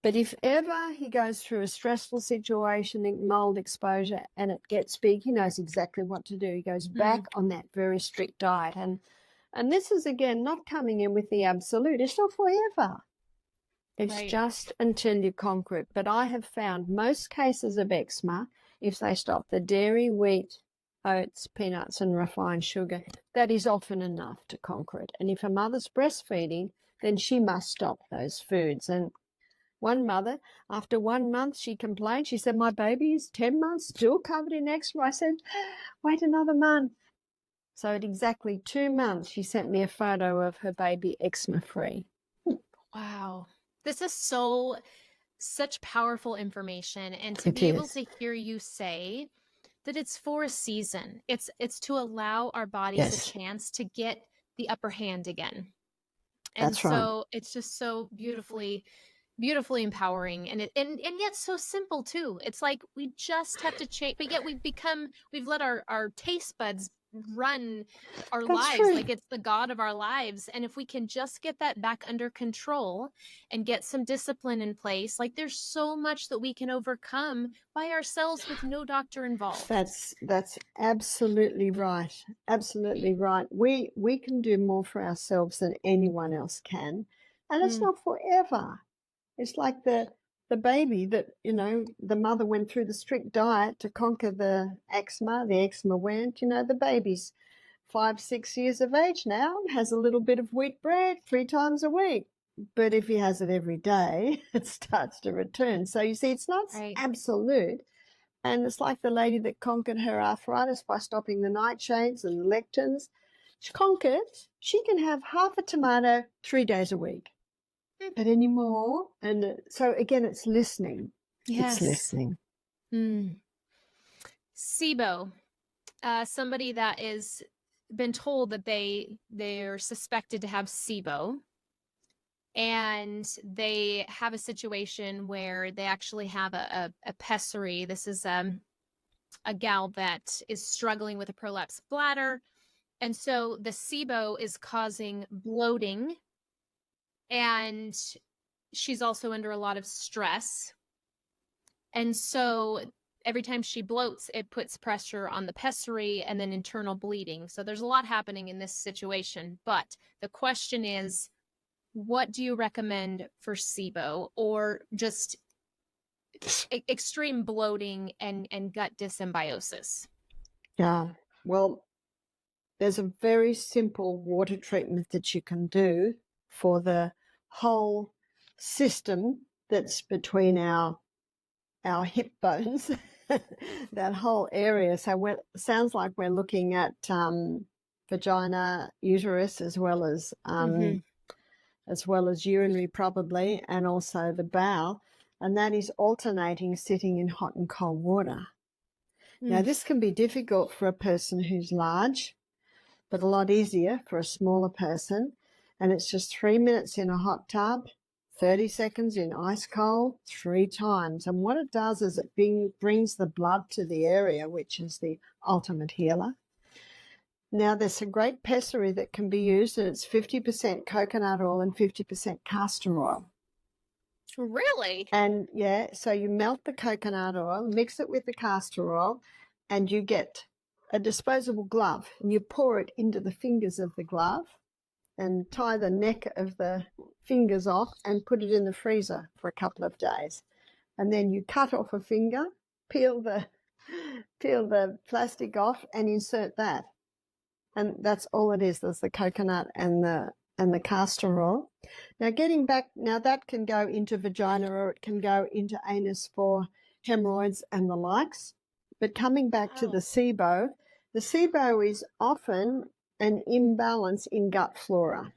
But if ever he goes through a stressful situation, mold exposure, and it gets big, he knows exactly what to do. He goes back on that very strict diet. And this is, again, not coming in with the absolute. It's not forever. It's Right. just until you conquer it. But I have found most cases of eczema, if they stop the dairy, wheat, oats, peanuts, and refined sugar, that is often enough to conquer it. And if a mother's breastfeeding, then she must stop those foods. And one mother, after 1 month, she complained. She said, my baby is 10 months, still covered in eczema. I said, wait another month. So at exactly 2 months, she sent me a photo of her baby eczema-free. Wow. This is such powerful information. And to It be able is. to hear you say that it's for a season, it's to allow our bodies Yes. a chance to get the upper hand again. And That's right. so it's just so beautifully empowering, and yet so simple too. It's like we just have to change, but yet we've let our taste buds run our That's lives true. like it's the god of our lives. And if we can just get that back under control and get some discipline in place, like there's so much that we can overcome by ourselves with no doctor involved. That's absolutely right. Absolutely right. We can do more for ourselves than anyone else can. And it's not forever. It's like the baby that, the mother went through the strict diet to conquer the eczema went, the baby's 5, 6 years of age now, has a little bit of wheat bread 3 times a week. But if he has it every day, it starts to return. So you see, it's not absolute. And it's like the lady that conquered her arthritis by stopping the nightshades and the lectins. She conquered. She can have half a tomato 3 days a week. But anymore. And so again, it's listening. Yes. It's listening. SIBO, somebody that is been told that they're suspected to have SIBO, and they have a situation where they actually have a pessary. This is a gal that is struggling with a prolapsed bladder, and so the SIBO is causing bloating, and she's also under a lot of stress. And so every time she bloats, it puts pressure on the pessary and then internal bleeding. So there's a lot happening in this situation. But the question is, what do you recommend for SIBO, or just extreme bloating and gut dyssymbiosis? Yeah. Well, there's a very simple water treatment that you can do for the whole system that's between our hip bones, that whole area. So sounds like we're looking at vagina, uterus, as well as urinary probably, and also the bowel. And that is alternating sitting in hot and cold water. Now, this can be difficult for a person who's large, but a lot easier for a smaller person. And it's just 3 minutes in a hot tub, 30 seconds in ice cold, 3 times. And what it does is it brings the blood to the area, which is the ultimate healer. Now, there's a great pessary that can be used, and it's 50% coconut oil and 50% castor oil. Really? And yeah, so you melt the coconut oil, mix it with the castor oil, and you get a disposable glove, and you pour it into the fingers of the glove and tie the neck of the fingers off and put it in the freezer for a couple of days. And then you cut off a finger, peel the plastic off and insert that. And that's all it is. There's the coconut and the castor oil. Now, getting back, that can go into vagina, or it can go into anus for hemorrhoids and the likes. But coming back to the SIBO is often an imbalance in gut flora.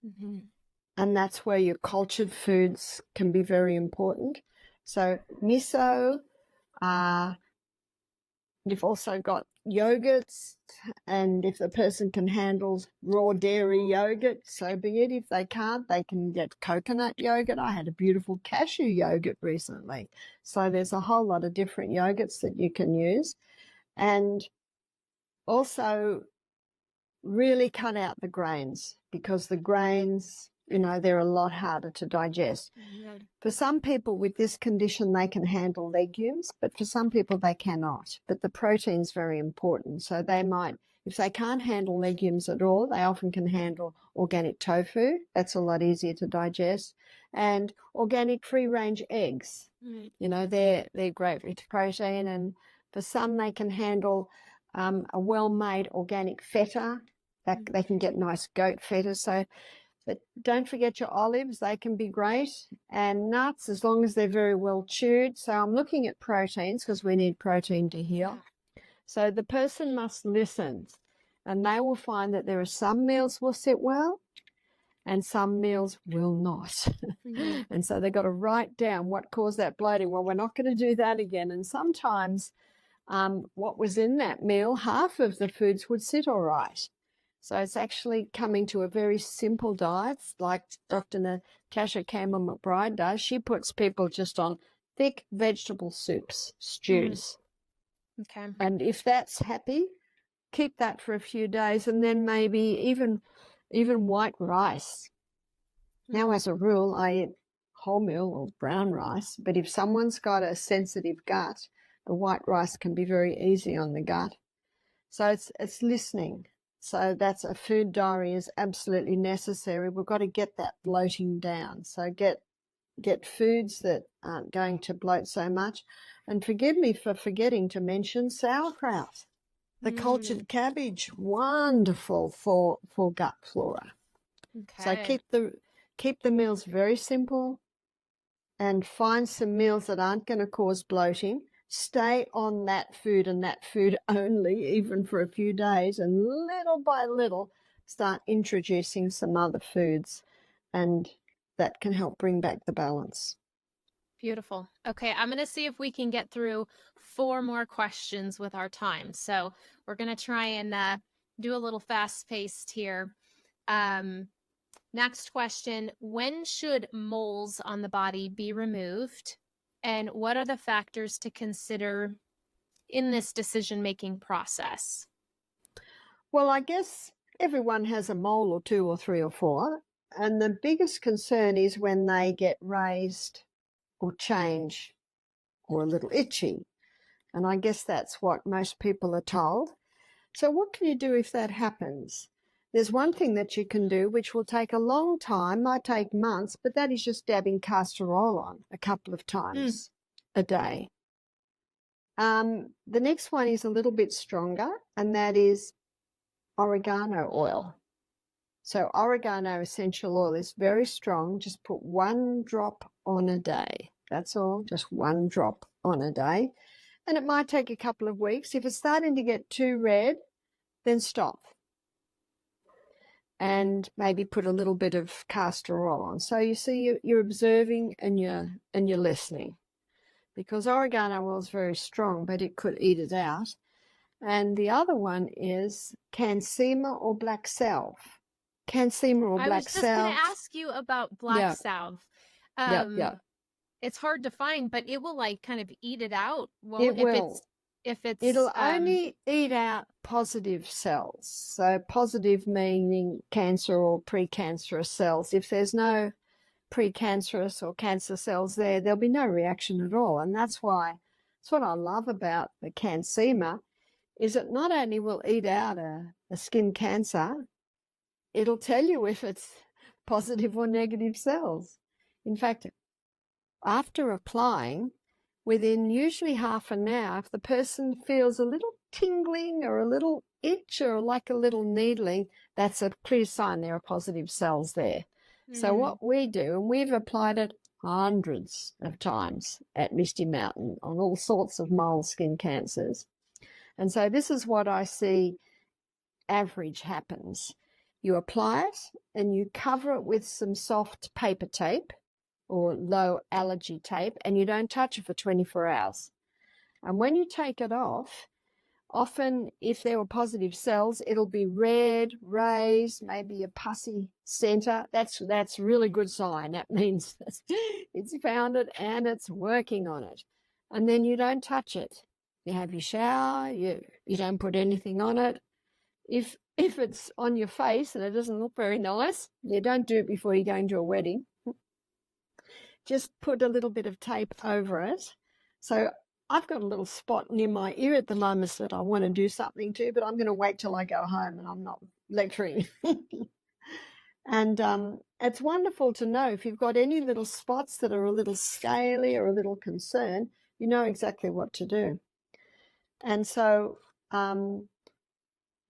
Mm-hmm. And that's where your cultured foods can be very important. So miso, you've also got yogurts, and if the person can handle raw dairy yogurt, so be it. If they can't, they can get coconut yogurt. I had a beautiful cashew yogurt recently. So there's a whole lot of different yogurts that you can use. And also really cut out the grains, because the grains, they're a lot harder to digest. Mm-hmm. For some people with this condition, they can handle legumes, but for some people they cannot. But the protein's very important. So they might, if they can't handle legumes at all, they often can handle organic tofu. That's a lot easier to digest. And organic free-range eggs. Mm-hmm. They're great with protein. And for some, they can handle a well-made organic feta. They can get nice goat feta. But don't forget your olives. They can be great. And nuts, as long as they're very well chewed. So I'm looking at proteins, because we need protein to heal. So the person must listen, and they will find that there are some meals will sit well and some meals will not. Mm-hmm. And so they've got to write down what caused that bloating. Well, we're not going to do that again. And sometimes what was in that meal, half of the foods would sit all right. So it's actually coming to a very simple diet, like Dr. Natasha Campbell-McBride does. She puts people just on thick vegetable soups, stews. Okay. And if that's happy, keep that for a few days, and then maybe even white rice. Now, as a rule, I eat wholemeal or brown rice, but if someone's got a sensitive gut, the white rice can be very easy on the gut. So it's listening. So that's a food diary is absolutely necessary. We've got to get that bloating down. So get foods that aren't going to bloat so much. And forgive me for forgetting to mention sauerkraut. The cultured cabbage, wonderful for gut flora. Okay. So keep the meals very simple, and find some meals that aren't going to cause bloating. Stay on that food and that food only, even for a few days, and little by little start introducing some other foods, and that can help bring back the balance. Beautiful. Okay, I'm going to see if we can get through 4 more questions with our time. So we're going to try and do a little fast-paced here. Next question, when should moles on the body be removed? And what are the factors to consider in this decision-making process? Well, I guess everyone has a mole or 2 or 3 or 4. And the biggest concern is when they get raised or change or a little itchy. And I guess that's what most people are told. So what can you do if that happens? There's one thing that you can do, which will take a long time, might take months, but that is just dabbing castor oil on a couple of times a day. The next one is a little bit stronger, and that is oregano oil. So oregano essential oil is very strong. Just put 1 drop on a day. That's all, just 1 drop on a day. And it might take a couple of weeks. If it's starting to get too red, then stop. And maybe put a little bit of castor oil on. So you see, you're observing and you're listening, because oregano oil is very strong, but it could eat it out. And the other one is cansema or black salve. Cansema or I black was just salve. going to ask you about black salve. Yeah. It's hard to find, but it will like kind of eat it out. Well, It will. It'll only eat out positive cells. So positive meaning cancer or precancerous cells. If there's no precancerous or cancer cells there, there'll be no reaction at all. And that's what I love about the cansema, is it not only will eat out a skin cancer, it'll tell you if it's positive or negative cells. In fact, after applying, within usually half an hour, if the person feels a little tingling or a little itch or like a little needling, that's a clear sign there are positive cells there. So what we do, and we've applied it hundreds of times at Misty Mountain on all sorts of mole skin cancers. And so this is what I see average happens. You apply it and you cover it with some soft paper tape or low allergy tape, and you don't touch it for 24 hours. And when you take it off, often if there were positive cells, it'll be red, raised, maybe a pussy center. That's really good sign. That means it's found it and it's working on it. And then you don't touch it. You have your shower, you don't put anything on it. If it's on your face and it doesn't look very nice, you don't do it before you're going to a wedding. Just put a little bit of tape over it. So I've got a little spot near my ear at the moment that I want to do something to, but I'm going to wait till I go home and I'm not lecturing. And it's wonderful to know if you've got any little spots that are a little scaly or a little concerned, you know exactly what to do. And so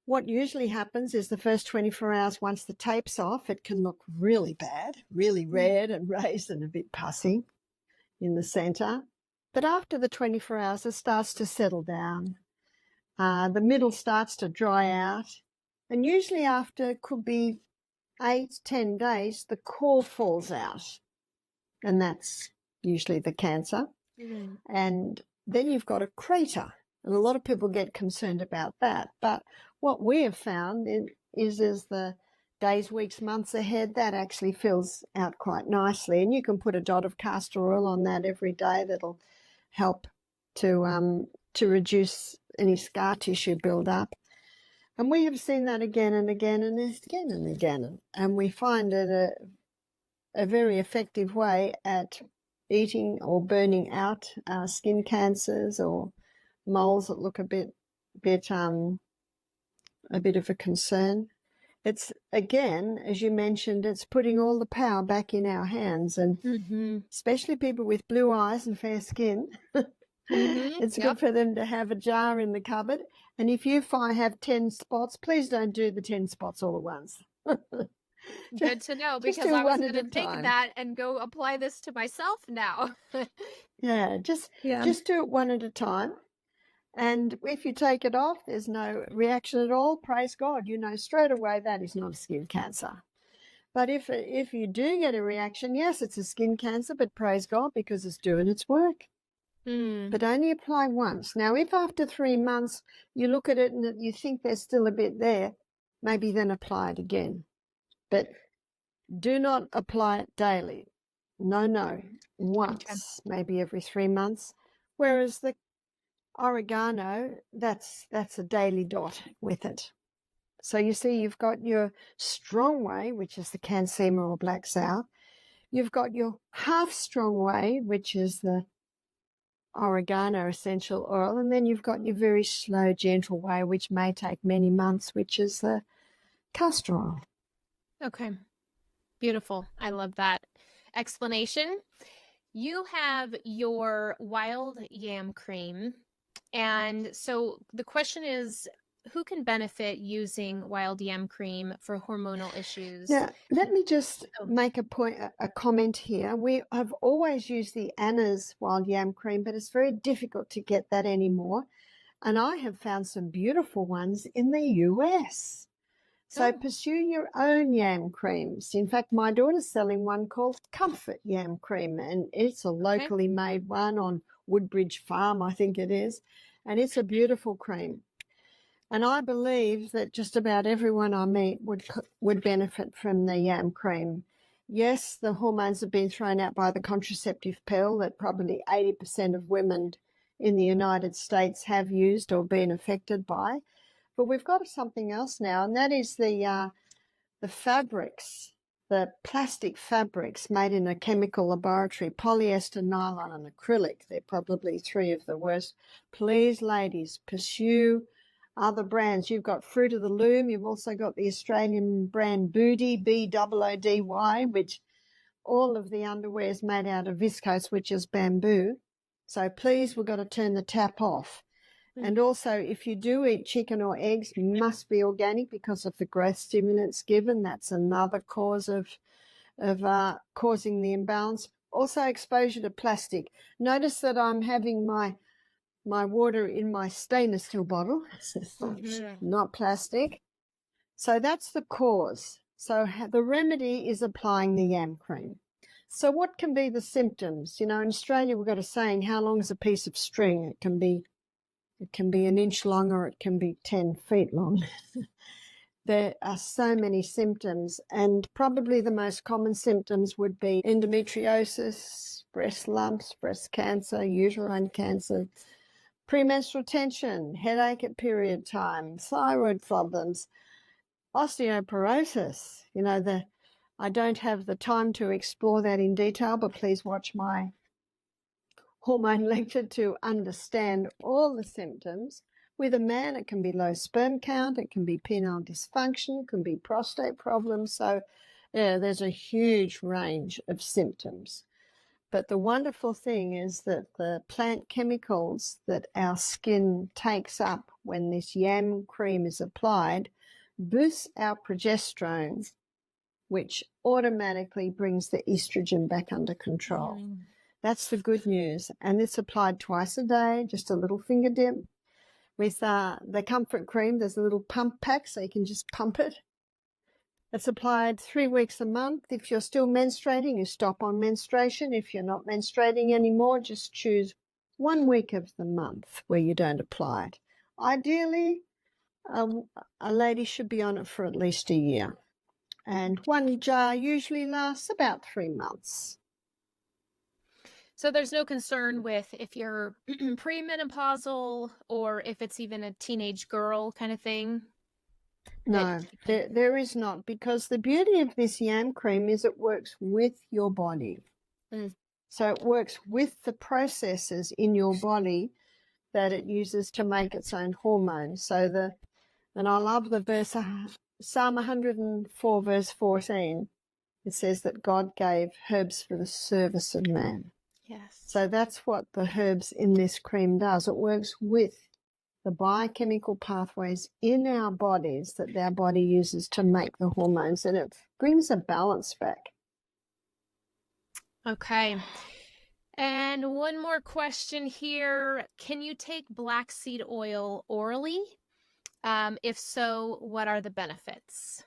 what usually happens is the first 24 hours, once the tape's off, it can look really bad, really red and raised and a bit pussy in the center. But after the 24 hours, it starts to settle down. The middle starts to dry out. And usually after, it could be 8-10 days, the core falls out. And that's usually the cancer. Mm. And then you've got a crater. And a lot of people get concerned about that. But what we have found is the days, weeks, months ahead, that actually fills out quite nicely. And you can put a dot of castor oil on that every day. That'll help to reduce any scar tissue build-up. And we have seen that again and again and again and again. And we find it a very effective way at eating or burning out skin cancers or moles that look a bit of a concern. It's, again, as you mentioned, it's putting all the power back in our hands, and especially people with blue eyes and fair skin. It's good for them to have a jar in the cupboard. And if you have 10 spots, please don't do the 10 spots all at once. Good to know, because I was going to take that and go apply this to myself now. Just do it one at a time. And if you take it off, there's no reaction at all, praise God. You know straight away that is not a skin cancer. But if you do get a reaction, yes, it's a skin cancer, but praise God because it's doing its work. But only apply once. Now, if after 3 months you look at it and you think there's still a bit there, maybe then apply it again. But do not apply it daily. No. Once, maybe every 3 months. Whereas the oregano, that's a daily dot with it. So you see, you've got your strong way, which is the cansema or black sour. You've got your half strong way, which is the oregano essential oil, and then you've got your very slow, gentle way, which may take many months, which is the castor oil. Okay, beautiful. I love that explanation. You have your wild yam cream, and so the question is, who can benefit using wild yam cream for hormonal issues? Now, let me just make a comment here. We have always used the Anna's wild yam cream, but it's very difficult to get that anymore. And I have found some beautiful ones in the US. So pursue your own yam creams. In fact, my daughter's selling one called Comfort Yam Cream, and it's a locally made one on Woodbridge Farm, I think it is. And it's a beautiful cream. And I believe that just about everyone I meet would benefit from the yam cream. Yes, the hormones have been thrown out by the contraceptive pill that probably 80% of women in the United States have used or been affected by. But we've got something else now, and that is the fabrics, the plastic fabrics made in a chemical laboratory, polyester, nylon, and acrylic. They're probably 3 of the worst. Please, ladies, pursue other brands. You've got Fruit of the Loom. You've also got the Australian brand Boody, Boody, which all of the underwear is made out of viscose, which is bamboo. So please, we've got to turn the tap off. And also, if you do eat chicken or eggs, must be organic because of the growth stimulants given. That's another cause of causing the imbalance. Also exposure to plastic. Notice that I'm having my water in my stainless steel bottle, not plastic. So that's the cause. So the remedy is applying the yam cream. So what can be the symptoms? You know, in Australia we've got a saying, how long is a piece of string? It can be an inch long or it can be 10 feet long. There are so many symptoms, and probably the most common symptoms would be endometriosis, breast lumps, breast cancer, uterine cancer, premenstrual tension, headache at period time, thyroid problems, osteoporosis. You know, I don't have the time to explore that in detail, but please watch my hormone lecture to understand all the symptoms. With a man, it can be low sperm count, it can be penile dysfunction, it can be prostate problems. So yeah, there's a huge range of symptoms. But the wonderful thing is that the plant chemicals that our skin takes up when this yam cream is applied boosts our progesterone, which automatically brings the estrogen back under control. That's the good news. And it's applied twice a day, just a little finger dip. With the comfort cream, there's a little pump pack, so you can just pump it. It's applied 3 weeks a month. If you're still menstruating, you stop on menstruation. If you're not menstruating anymore, just choose 1 week of the month where you don't apply it. Ideally, a lady should be on it for at least a year. And one jar usually lasts about 3 months. So there's no concern with if you're premenopausal or if it's even a teenage girl kind of thing? No, there is not, because the beauty of this yam cream is it works with your body. So it works with the processes in your body that it uses to make its own hormones. So and I love the verse, Psalm 104 verse 14. It says that God gave herbs for the service of man. Yes. So that's what the herbs in this cream does. It works with the biochemical pathways in our bodies that our body uses to make the hormones, and it brings a balance back. Okay. And one more question here. Can you take black seed oil orally? If so, what are the benefits?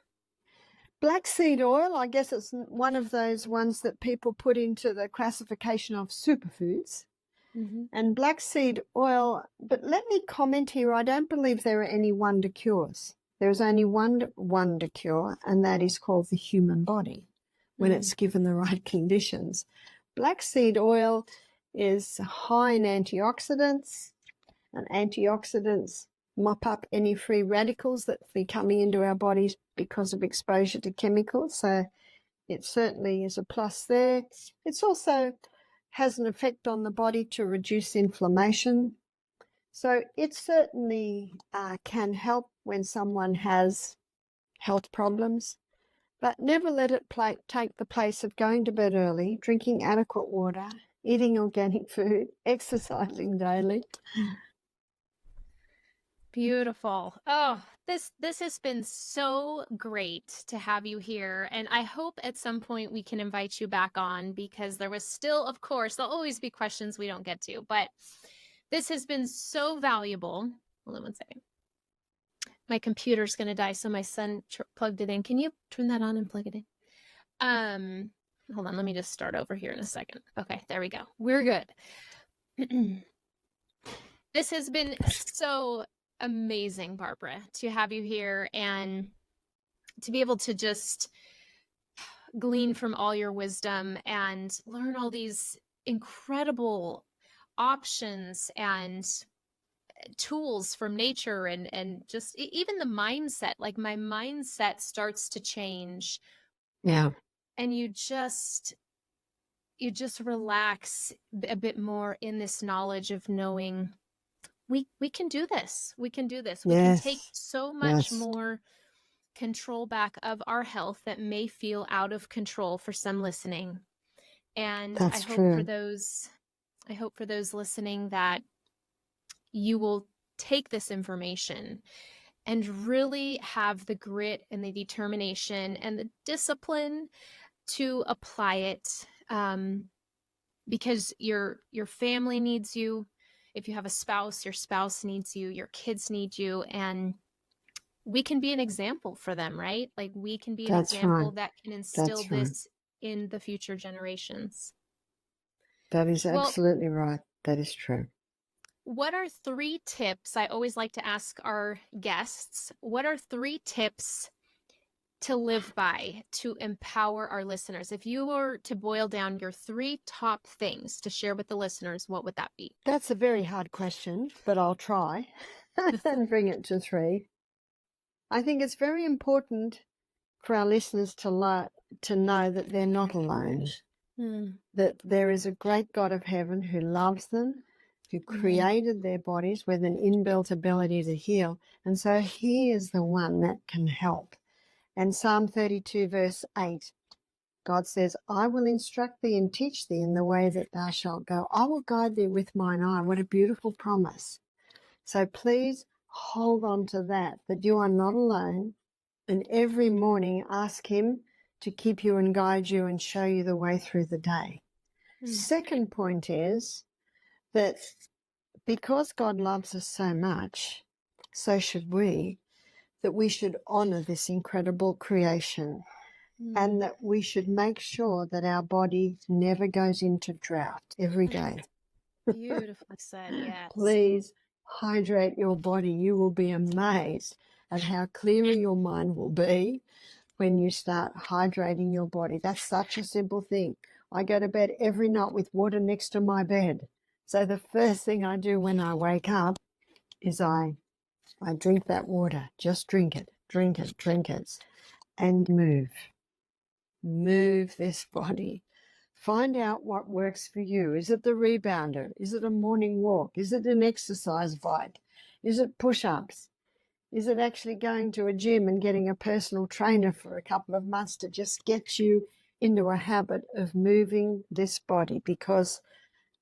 Black seed oil, I guess it's one of those ones that people put into the classification of superfoods. And black seed oil, but let me comment here, I don't believe there are any wonder cures. There is only one wonder cure, and that is called the human body when it's given the right conditions. Black seed oil is high in antioxidants, and antioxidants mop up any free radicals that be coming into our bodies because of exposure to chemicals. So it certainly is a plus there. It's also has an effect on the body to reduce inflammation. So it certainly can help when someone has health problems, but never let it take the place of going to bed early, drinking adequate water, eating organic food, exercising daily. Beautiful. Oh, this has been so great to have you here. And I hope at some point we can invite you back on, because there was still, of course, there'll always be questions we don't get to, but this has been so valuable. Hold on one second. My computer's going to die, so my son plugged it in. Can you turn that on and plug it in? Hold on, let me just start over here in a second. Okay, there we go. We're good. This has been so amazing, Barbara, to have you here and to be able to just glean from all your wisdom and learn all these incredible options and tools from nature, and just even the mindset. Like, my mindset starts to change. Yeah. And you just relax a bit more in this knowledge of knowing we can do this. We can do this. We can take so much more control back of our health that may feel out of control for some listening. And I hope for those listening that you will take this information and really have the grit and the determination and the discipline to apply it because your family needs you. If you have a spouse, your spouse needs you, your kids need you, and we can be an example for them, right? Like we can be an That's right. example that can instill That's right. this in the future generations. That is Well, absolutely right. That is true. what are 3 tips? I always like to ask our guests, what are 3 tips to live by to empower our listeners? If you were to boil down your 3 top things to share with the listeners, what would that be? That's a very hard question, but I'll try and bring it to 3. I think it's very important for our listeners to know that they're not alone, that there is a great God of heaven who loves them, who created their bodies with an inbuilt ability to heal. And so he is the one that can help. And Psalm 32 verse 8, God says, I will instruct thee and teach thee in the way that thou shalt go. I will guide thee with mine eye. What a beautiful promise. So please hold on to that you are not alone. And every morning ask him to keep you and guide you and show you the way through the day. Second point is that because God loves us so much, so should we, that we should honor this incredible creation and that we should make sure that our body never goes into drought every day. Beautifully said, yes. Please hydrate your body. You will be amazed at how clearer your mind will be when you start hydrating your body. That's such a simple thing. I go to bed every night with water next to my bed. So the first thing I do when I wake up is I drink that water. Just drink it, and move. Move this body. Find out what works for you. Is it the rebounder? Is it a morning walk? Is it an exercise bike? Is it push-ups? Is it actually going to a gym and getting a personal trainer for a couple of months to just get you into a habit of moving this body? Because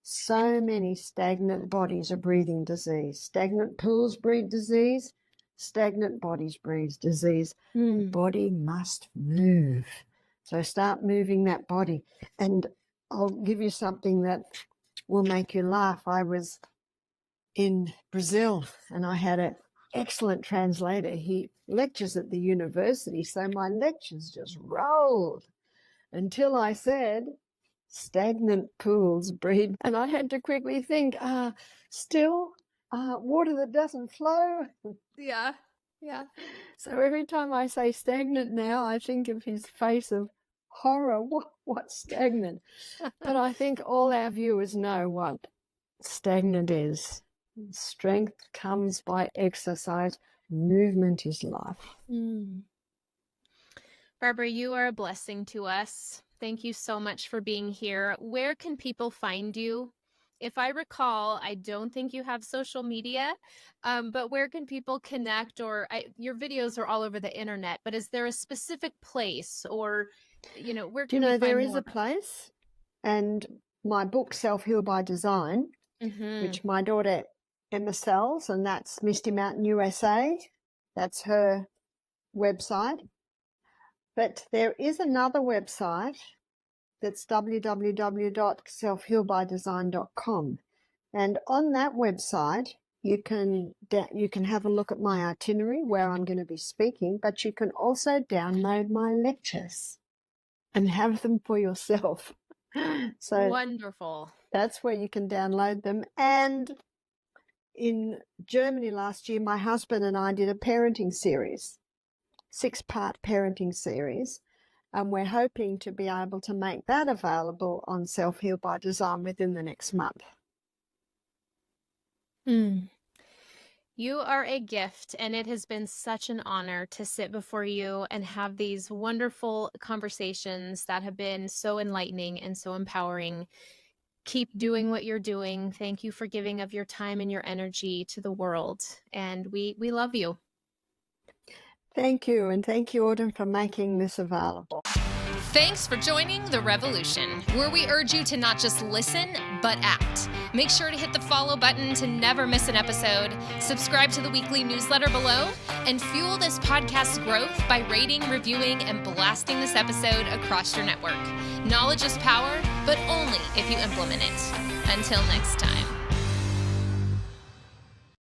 so many stagnant bodies are breathing disease. Stagnant pools breed disease. Stagnant bodies breed disease. The body must move. So start moving that body. And I'll give you something that will make you laugh. I was in Brazil and I had an excellent translator. He lectures at the university, so my lectures just rolled until I said, stagnant pools breed. And I had to quickly think, water that doesn't flow. Yeah. So every time I say stagnant now, I think of his face of horror. What's stagnant? But I think all our viewers know what stagnant is. Strength comes by exercise. Movement is life. Barbara, you are a blessing to us. Thank you so much for being here. Where can people find you? If I recall, I don't think you have social media, but where can people connect? Your videos are all over the internet, but is there a specific place or, where can we find there more? is a place, and my book, Self-Heal by Design, which my daughter Emma sells, and that's Misty Mountain USA. That's her website. But there is another website that's www.selfhealbydesign.com. And on that website, you can have a look at my itinerary where I'm going to be speaking, but you can also download my lectures and have them for yourself. So wonderful. That's where you can download them. And in Germany last year, my husband and I did a parenting series, 6-part parenting series. And we're hoping to be able to make that available on Self-Heal by Design within the next month. You are a gift, and it has been such an honor to sit before you and have these wonderful conversations that have been so enlightening and so empowering. Keep doing what you're doing. Thank you for giving of your time and your energy to the world. And we love you. Thank you. And thank you, Autumn, for making this available. Thanks for joining The Revolution, where we urge you to not just listen, but act. Make sure to hit the follow button to never miss an episode, subscribe to the weekly newsletter below, and fuel this podcast's growth by rating, reviewing, and blasting this episode across your network. Knowledge is power, but only if you implement it. Until next time.